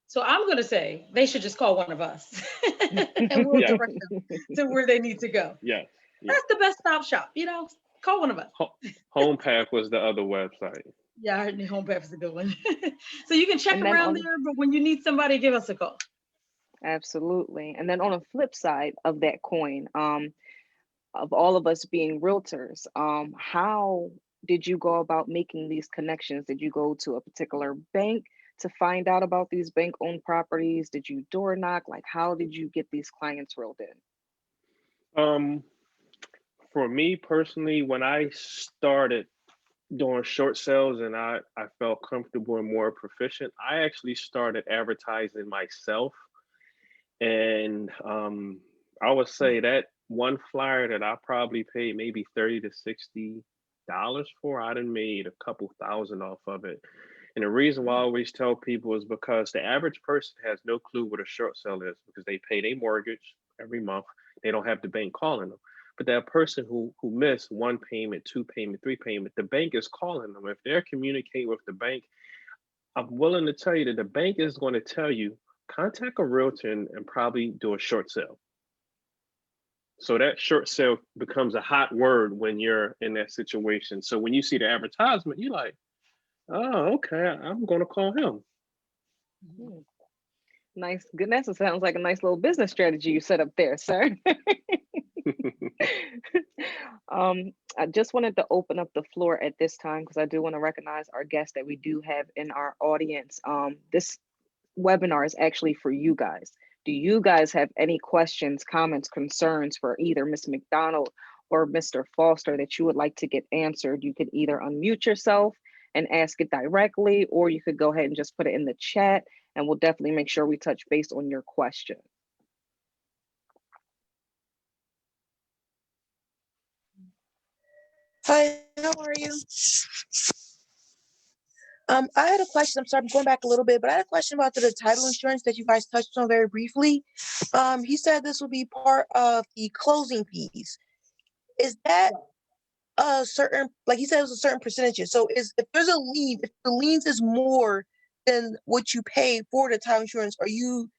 so I'm going to say they should just call one of us and we'll direct them to where they need to go. Yeah. That's the best stop shop, you know, call one of us. HomePath was the other website. Yeah, I heard HomePath is a good one. So you can check And then around there, but when you need somebody, give us a call. Absolutely. And then on the flip side of that coin, of all of us being realtors, how did you go about making these connections? Did you go to a particular bank to find out about these bank-owned properties? Did you door knock? Like, how did you get these clients reeled in? For me personally, when I started doing short sales and I felt comfortable and more proficient, I actually started advertising myself. And I would say that one flyer that I probably paid maybe $30 to $60 for, I done made a couple thousand off of it. And the reason why I always tell people is because the average person has no clue what a short sale is, because they pay their mortgage every month. They don't have the bank calling them. But that person who missed one payment, two payment, three payment, the bank is calling them. If they're communicating with the bank, I'm willing to tell you that the bank is going to tell you, contact a realtor and probably do a short sale. So that short sale becomes a hot word when you're in that situation. So when you see the advertisement, you're like, oh, okay, I'm going to call him. Nice. Goodness, it sounds like a nice little business strategy you set up there, sir. I just wanted to open up the floor at this time because I do want to recognize our guests that we do have in our audience. This webinar is actually for you guys. Do you guys have any questions, comments, concerns for either Ms. McDonald or Mr. Foster that you would like to get answered? You could either unmute yourself and ask it directly, or you could go ahead and just put it in the chat, and we'll definitely make sure we touch base on your question. Hi, how are you? I had a question. I'm sorry, I'm going back a little bit, but I had a question about the title insurance that you guys touched on very briefly. He said this will be part of the closing fees. Is that a certain, like he said, it was a certain percentage? So if there's a lien, if the liens is more than what you pay for the title insurance, are you,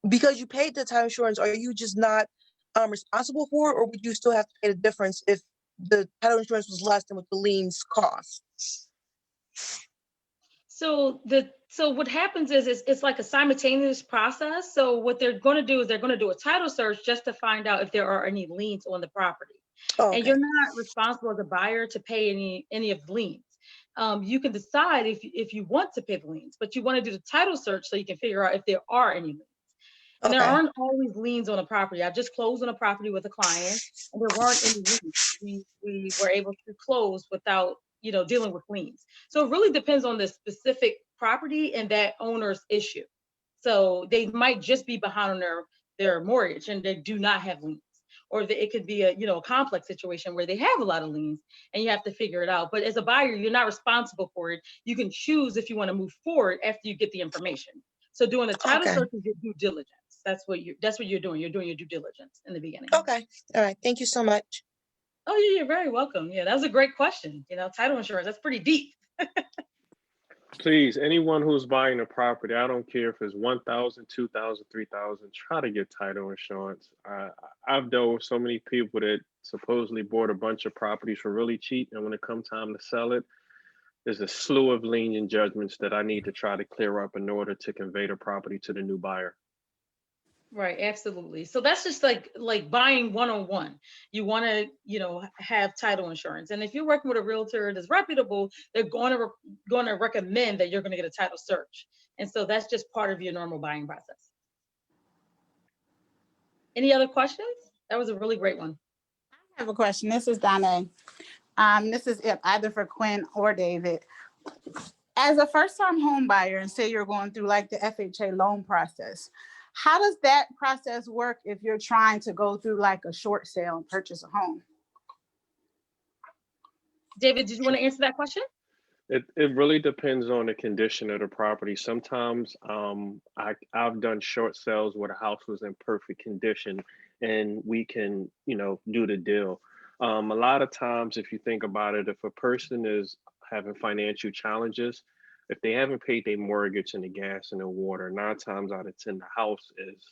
because you paid the title insurance, are you just not responsible for it, or would you still have to pay the difference if the title insurance was less than what the liens cost? So what happens is it's like a simultaneous process. So what they're going to do is they're going to do a title search just to find out if there are any liens on the property. Oh, okay. And you're not responsible as a buyer to pay any of the liens. You can decide if you want to pay the liens, but you want to do the title search so you can figure out if there are any liens. And there aren't always liens on a property. I just closed on a property with a client, and there weren't any liens. We were able to close without, dealing with liens. So it really depends on the specific property and that owner's issue. So they might just be behind on their mortgage and they do not have liens. Or it could be a complex situation where they have a lot of liens and you have to figure it out. But as a buyer, you're not responsible for it. You can choose if you want to move forward after you get the information. So doing a title search is your due diligence. That's what you're doing. You're doing your due diligence in the beginning. Okay. All right. Thank you so much. Oh, yeah, you're very welcome. Yeah, that was a great question. Title insurance, that's pretty deep. Please, anyone who's buying a property, I don't care if it's 1,000, 2,000, 3,000, try to get title insurance. I've dealt with so many people that supposedly bought a bunch of properties for really cheap, and when it comes time to sell it, there's a slew of liens and judgments that I need to try to clear up in order to convey the property to the new buyer. Right, absolutely. So that's just like buying one-on-one. You want to, have title insurance. And if you're working with a realtor that's reputable, they're going to recommend that you're going to get a title search. And so that's just part of your normal buying process. Any other questions? That was a really great one. I have a question. This is Donna. This is either for Quinn or David. As a first-time home buyer, and say you're going through like the FHA loan process, how does that process work if you're trying to go through like a short sale and purchase a home? David, did you want to answer that question? It really depends on the condition of the property. Sometimes I've done short sales where the house was in perfect condition and we can, do the deal. A lot of times, if you think about it, if a person is having financial challenges, if they haven't paid their mortgage and the gas and the water, 9 times out of 10, the house is,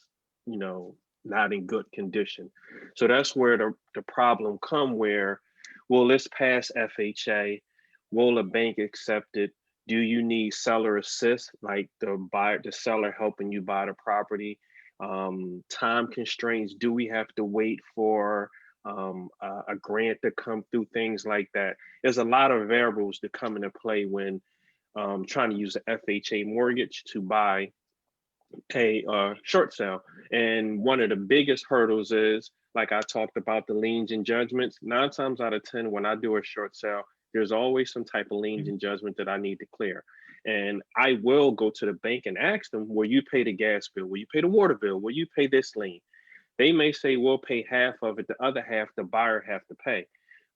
not in good condition. So that's where the problem come where, well, let's pass FHA. Will a bank accept it? Do you need seller assist, like the seller helping you buy the property? Time constraints. Do we have to wait for a grant to come through? Things like that. There's a lot of variables that come into play when trying to use an FHA mortgage to buy a short sale. And one of the biggest hurdles is, like I talked about, the liens and judgments. 9 times out of 10, when I do a short sale, there's always some type of liens and judgment that I need to clear. And I will go to the bank and ask them, will you pay the gas bill? Will you pay the water bill? Will you pay this lien? They may say, we'll pay half of it. The other half, the buyer have to pay.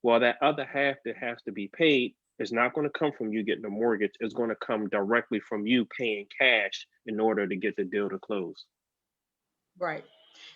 Well, that other half that has to be paid is not going to come from you getting a mortgage. It's going to come directly from you paying cash in order to get the deal to close. Right.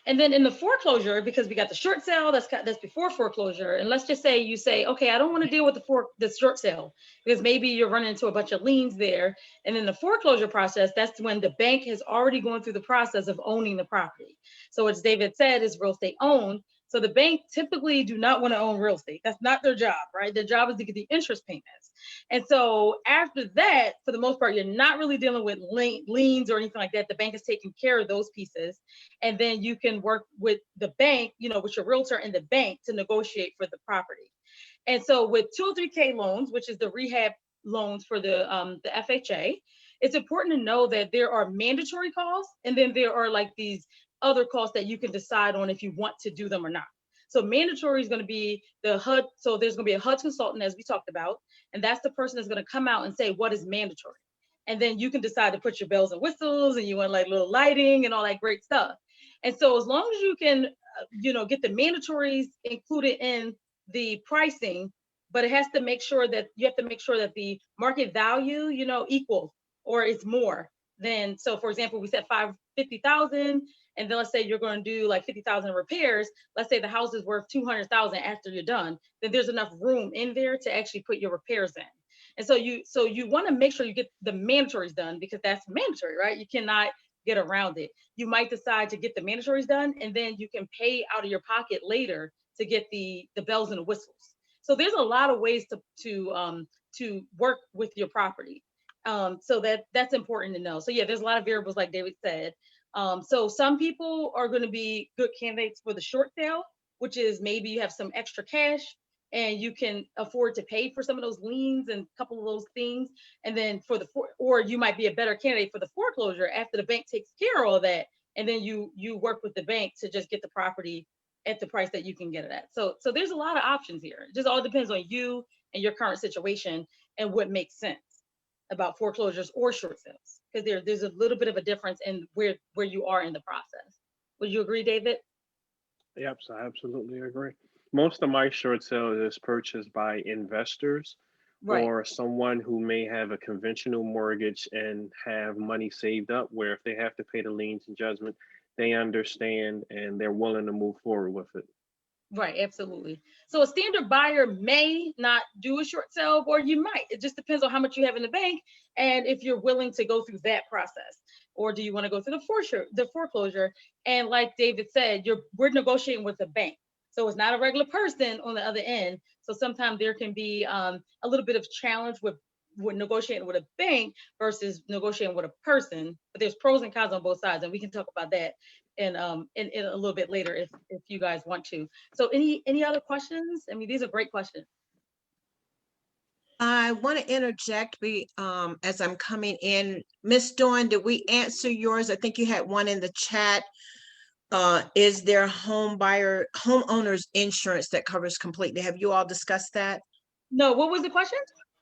And then in the foreclosure, because we got the short sale, that's before foreclosure. And let's just say you say, okay, I don't want to deal with the short sale because maybe you're running into a bunch of liens there. And in the foreclosure process, that's when the bank has already gone through the process of owning the property. So as David said, is real estate owned. So the bank typically do not want to own real estate. That's not their job, right? Their job is to get the interest payments. And so after that, for the most part, you're not really dealing with liens or anything like that. The bank is taking care of those pieces. And then you can work with the bank, with your realtor and the bank to negotiate for the property. And so with 203K loans, which is the rehab loans for the FHA, it's important to know that there are mandatory costs, and then there are like these other costs that you can decide on if you want to do them or not. So mandatory is going to be the HUD. So there's going to be a HUD consultant, as we talked about, and that's the person that's going to come out and say what is mandatory. And then you can decide to put your bells and whistles, and you want like little lighting and all that great stuff. And so as long as you can, get the mandatories included in the pricing, but it has to make sure that the market value, equals or is more than. So for example, we said 50,000. And then let's say you're going to do like 50,000 repairs. Let's say the house is worth 200,000 after you're done. Then there's enough room in there to actually put your repairs in. And so you want to make sure you get the mandatories done because that's mandatory, right? You cannot get around it. You might decide to get the mandatories done, and then you can pay out of your pocket later to get the bells and the whistles. So there's a lot of ways to work with your property. So that's important to know. So yeah, there's a lot of variables like David said. So some people are going to be good candidates for the short sale, which is maybe you have some extra cash and you can afford to pay for some of those liens and a couple of those things. And then or you might be a better candidate for the foreclosure after the bank takes care of all that. And then you work with the bank to just get the property at the price that you can get it at. So there's a lot of options here. It just all depends on you and your current situation and what makes sense about foreclosures or short sales, because there's a little bit of a difference in where you are in the process. Would you agree, David? Yep, I absolutely agree. Most of my short sales is purchased by investors, right, or someone who may have a conventional mortgage and have money saved up where if they have to pay the liens and judgment, they understand and they're willing to move forward with it. Right, absolutely. So a standard buyer may not do a short sale, or you might. It just depends on how much you have in the bank and if you're willing to go through that process. Or do you want to go through the foreclosure? And like David said, we're negotiating with a bank. So it's not a regular person on the other end. So sometimes there can be a little bit of challenge with negotiating with a bank versus negotiating with a person. But there's pros and cons on both sides, and we can talk about that in a little bit later if you guys want to. So any other questions? I mean, these are great questions. I want to interject as I'm coming in. Miss Dawn, did we answer yours? I think you had one in the chat. Is there homeowners insurance that covers completely? Have you all discussed that? No, what was the question?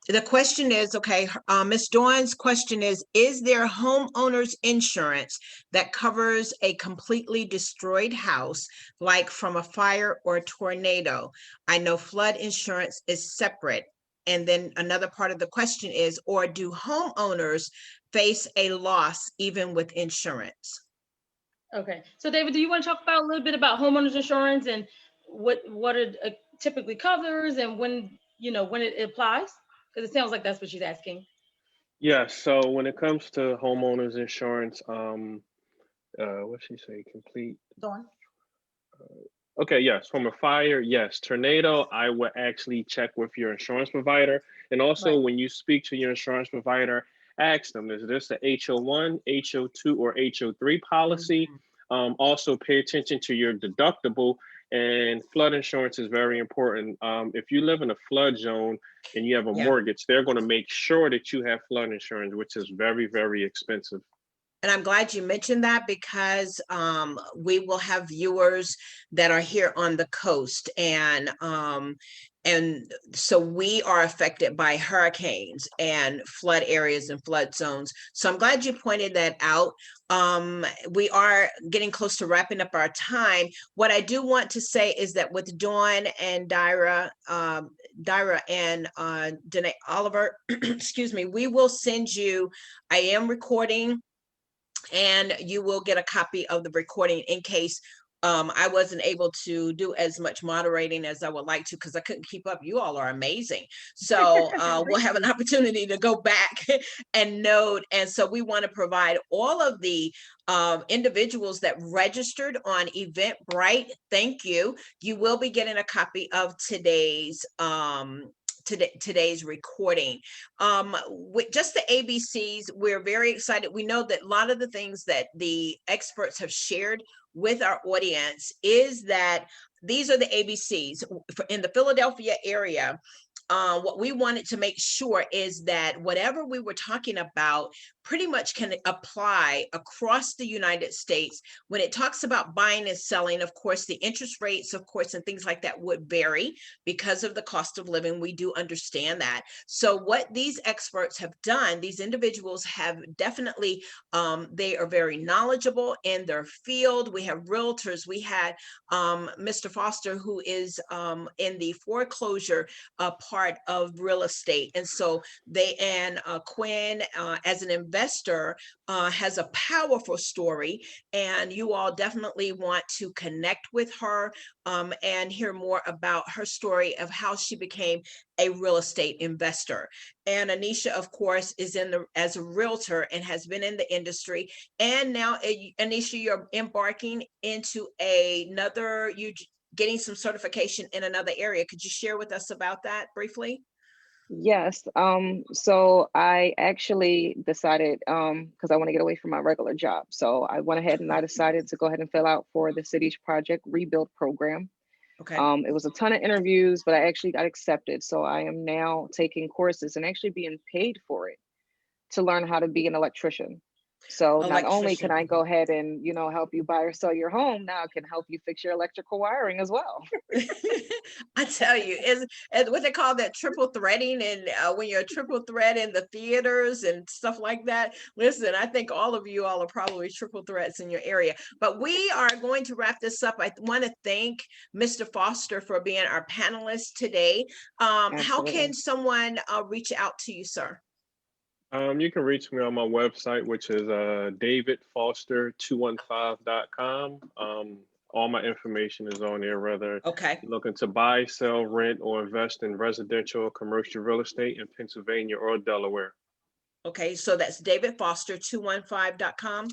The question is, okay, Ms. Dawn's question is there homeowners insurance that covers a completely destroyed house, like from a fire or a tornado? I know flood insurance is separate. And then another part of the question is, or do homeowners face a loss even with insurance? Okay, so David, do you want to talk about a little bit about homeowners insurance and what it typically covers and when, when it applies? Because it sounds like that's what she's asking. Yeah, so when it comes to homeowners insurance, what she say, complete? Dawn? Okay, yes, from a fire, yes. Tornado, I would actually check with your insurance provider. And also Right. when you speak to your insurance provider, ask them, is this a HO1, HO2, or HO3 policy? Also pay attention to your deductible, and flood insurance is very important. If you live in a flood zone and you have a mortgage, they're going to make sure that you have flood insurance, which is very, very expensive. And I'm glad you mentioned that, because we will have viewers that are here on the coast, and so we are affected by hurricanes and flood areas and flood zones. So I'm glad you pointed that out. We are getting close to wrapping up our time. What I do want to say is that with Dawn and Dyra and Danae Oliver, excuse me, we will send you, I am recording, and you will get a copy of the recording in case I wasn't able to do as much moderating as I would like to, because I couldn't keep up. You all are amazing. So we'll have an opportunity to go back and note. And so we want to provide all of the individuals that registered on Eventbrite. Thank you. You will be getting a copy of today's recording. With just the ABCs, we're very excited. We know that a lot of the things that the experts have shared with our audience is that these are the ABCs in the Philadelphia area. What we wanted to make sure is that whatever we were talking about pretty much can apply across the United States. When it talks about buying and selling, of course, the interest rates, of course, and things like that would vary because of the cost of living. We do understand that. So what these experts have done, these individuals have definitely, they are very knowledgeable in their field. We have realtors. We had Mr. Foster, who is in the foreclosure part of real estate. And so Quinn, as an investor, has a powerful story, and you all definitely want to connect with her and hear more about her story of how she became a real estate investor. And Anesha, of course, is as a realtor and has been in the industry. And now, Anesha, you're embarking into you're getting some certification in another area. Could you share with us about that briefly? Yes. So I actually decided, because I want to get away from my regular job. So I went ahead and I decided to go ahead and fill out for the city's project rebuild program. Okay. It was a ton of interviews, but I actually got accepted. So I am now taking courses and actually being paid for it to learn how to be an electrician. So not only can I go ahead and, help you buy or sell your home, now I can help you fix your electrical wiring as well. I tell you, is what they call that triple threading. And when you're triple thread in the theaters and stuff like that, listen, I think all of you all are probably triple threats in your area. But we are going to wrap this up. I want to thank Mr. Foster for being our panelist today. How can someone reach out to you, sir? You can reach me on my website, which is davidfoster215.com. All my information is on there, whether you're looking to buy, sell, rent, or invest in residential or commercial real estate in Pennsylvania or Delaware. Okay, so that's davidfoster215.com.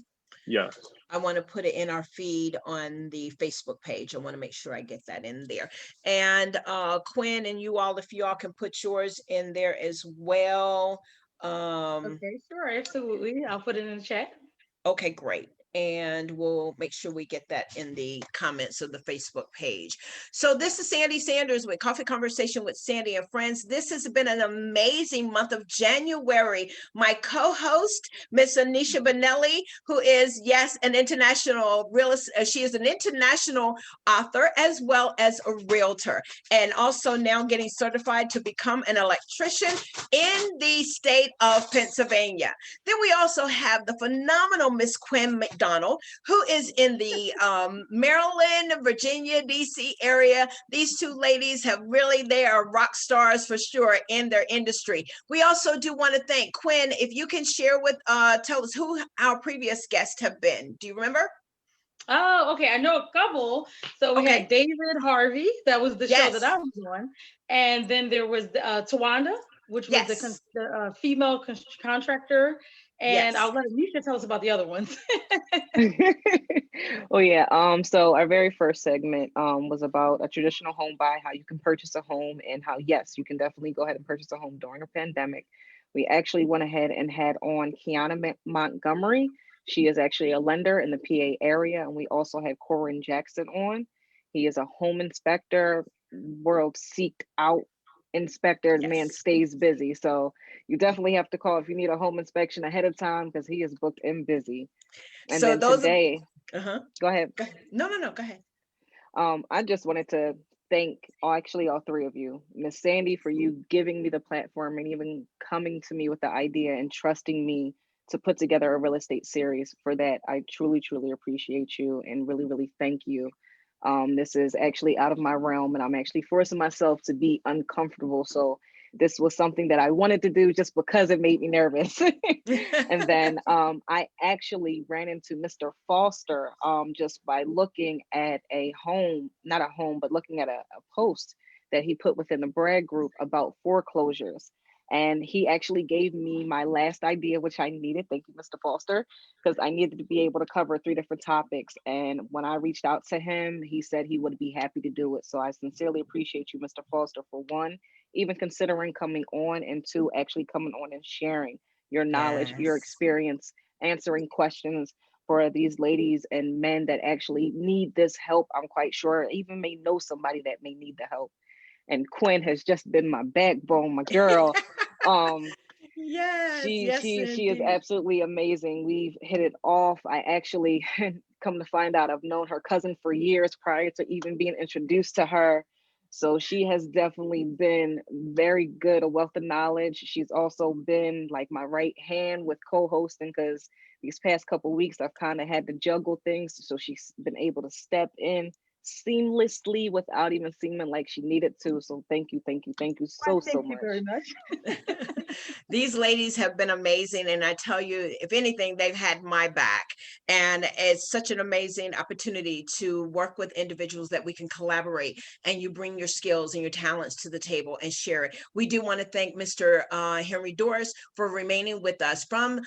Yes. I want to put it in our feed on the Facebook page. I want to make sure I get that in there. And Quinn and you all, if you all can put yours in there as well. Okay, sure, absolutely. I'll put it in the chat. Okay, great. And we'll make sure we get that in the comments of the Facebook page. So this is Sandy Sanders with Coffee Conversation with Sandy and Friends. This has been an amazing month of January. My co-host, Miss Anesha Bonelli, who is, yes, an international she is an international author as well as a realtor, and also now getting certified to become an electrician in the state of Pennsylvania. Then we also have the phenomenal Miss Quinn McDonald, McDonald, who is in the Maryland, Virginia, DC area. These two ladies they are rock stars for sure in their industry. We also do want to thank Quinn. If you can share tell us who our previous guests have been. Do you remember? Oh, okay. I know a couple. So we had David Harvey. That was the show that I was on. And then there was Tawanda, which was the female contractor. And I'll let Anesha tell us about the other ones. Oh yeah. So our very first segment was about a traditional home buy, how you can purchase a home, and how yes, you can definitely go ahead and purchase a home during a pandemic. We actually went ahead and had on Kiana Montgomery. She is actually a lender in the PA area, and we also had Corin Jackson on. He is a home inspector, world seeked out inspector. The man stays busy, so you definitely have to call if you need a home inspection ahead of time because he is booked and busy. And so then today, go ahead. No, go ahead. I just wanted to thank all three of you, Miss Sandy, for you giving me the platform and even coming to me with the idea and trusting me to put together a real estate series. For that, I truly, truly appreciate you and really, really thank you. This is actually out of my realm, and I'm actually forcing myself to be uncomfortable. So this was something that I wanted to do just because it made me nervous. And then I actually ran into Mr. Foster just by looking at not a home, but looking at a post that he put within the Brad group about foreclosures. And he actually gave me my last idea, which I needed. Thank you, Mr. Foster, because I needed to be able to cover 3 different topics. And when I reached out to him, he said he would be happy to do it. So I sincerely appreciate you, Mr. Foster, for one, even considering coming on, and 2, actually coming on and sharing your knowledge, your experience, answering questions for these ladies and men that actually need this help. I'm quite sure even may know somebody that may need the help. And Quinn has just been my backbone, my girl. She is absolutely amazing. We've hit it off. I actually come to find out I've known her cousin for years prior to even being introduced to her. So she has definitely been very good, a wealth of knowledge. She's also been like my right hand with co-hosting, because these past couple of weeks I've kind of had to juggle things. So she's been able to step in seamlessly without even seeming like she needed to. So thank you so much. Thank you very much. These ladies have been amazing, and I tell you, if anything, they've had my back, and it's such an amazing opportunity to work with individuals that we can collaborate, and you bring your skills and your talents to the table and share it. We do want to thank Mr. Henry Doris for remaining with us from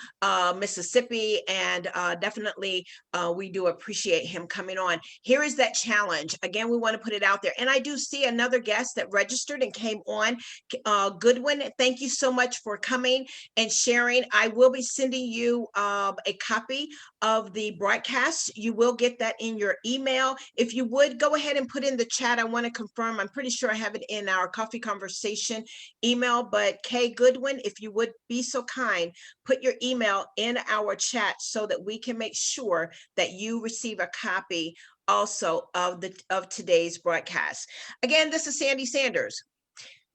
Mississippi, and definitely we do appreciate him coming on. Here is that challenge. Again, we want to put it out there, and I do see another guest that registered and came on, Goodwin. Thank you so much for coming and sharing. I will be sending you a copy of the broadcast. You will get that in your email. If you would go ahead and put in the chat, I want to confirm. I'm pretty sure I have it in our coffee conversation email, but Kay Goodwin, if you would be so kind, put your email in our chat so that we can make sure that you receive a copy also of today's broadcast. Again, this is Sandy Sanders.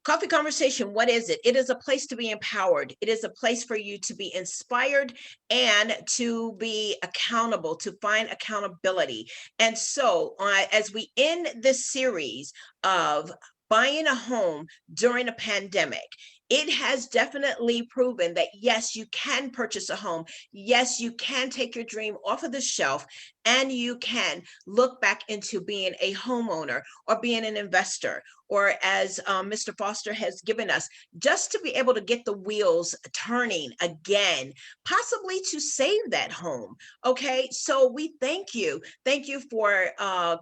Coffee Conversation, what is it? It is a place to be empowered. It is a place for you to be inspired and to be accountable, to find accountability. And so as we end this series of buying a home during a pandemic, it has definitely proven that yes, you can purchase a home. Yes, you can take your dream off of the shelf, and you can look back into being a homeowner or being an investor, or as Mr. Foster has given us, just to be able to get the wheels turning again, possibly to save that home. Okay, so we thank you. Thank you for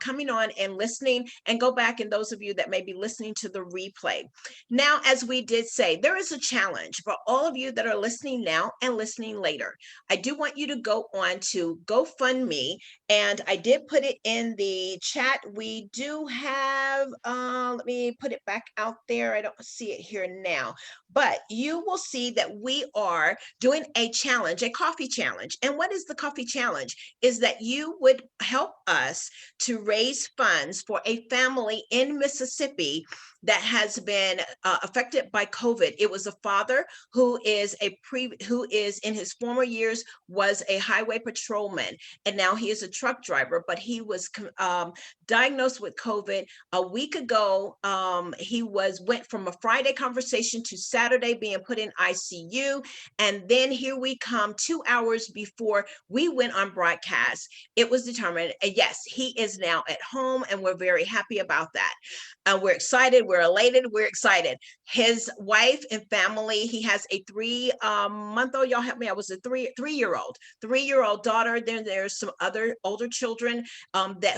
coming on and listening, and go back, and those of you that may be listening to the replay. Now, as we did say, there is a challenge for all of you that are listening now and listening later. I do want you to go on to GoFundMe, and I did put it in the chat. We do have, let me put it back out there. I don't see it here now. but you will see that we are doing a challenge, a coffee challenge. And what is the coffee challenge? Is that you would help us to raise funds for a family in Mississippi that has been affected by COVID. It was a father who is in his former years was a highway patrolman, and now he is a truck driver, but he was diagnosed with COVID a week ago. He went from a Friday conversation to Saturday being put in ICU. And then here we come 2 hours before we went on broadcast. It was determined, yes, he is now at home, and we're very happy about that. We're excited, we're elated, we're excited. His wife and family, he has a 3-month-old, y'all help me, I was a three-year-old daughter. Then there's some other older children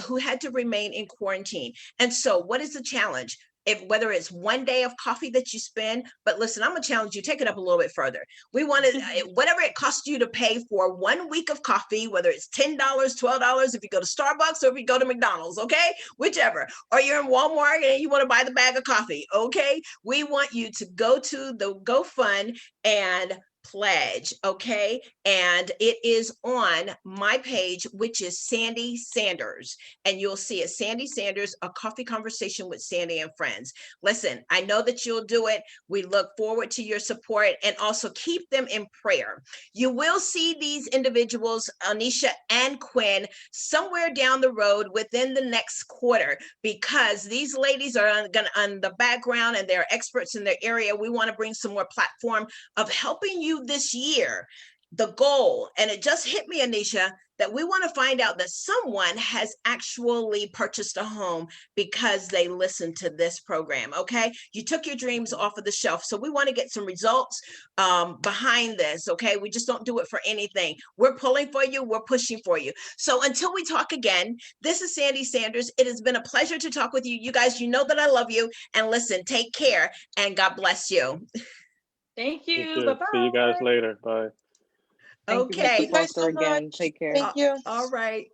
who had to remain in quarantine. And so what is the challenge? Whether it's 1 day of coffee that you spend, but listen, I'm gonna challenge you, take it up a little bit further. We want to, whatever it costs you to pay for 1 week of coffee, whether it's $10, $12, if you go to Starbucks or if you go to McDonald's, okay? Whichever, or you're in Walmart and you want to buy the bag of coffee, okay? We want you to go to the GoFund and pledge, okay? And it is on my page, which is Sandy Sanders, and you'll see it, Sandy Sanders, a coffee conversation with Sandy and friends. Listen, I know that you'll do it. We look forward to your support, and also keep them in prayer. You will see these individuals, Anesha and Quinn, somewhere down the road within the next quarter, because these ladies are on the background and they're experts in their area. We want to bring some more platform of helping you this year. The goal, and it just hit me, Anesha, that we want to find out that someone has actually purchased a home because they listened to this program, okay? You took your dreams off of the shelf. So we want to get some results behind this, okay? We just don't do it for anything. We're pulling for you. We're pushing for you. So until we talk again, this is Sandy Sanders. It has been a pleasure to talk with you. You guys, you know that I love you. And listen, take care, and God bless you. Thank you. You too. Bye-bye. See you guys later. Bye. Thank you, Okay. Mr. Foster, again. Take care. Thank you. All right.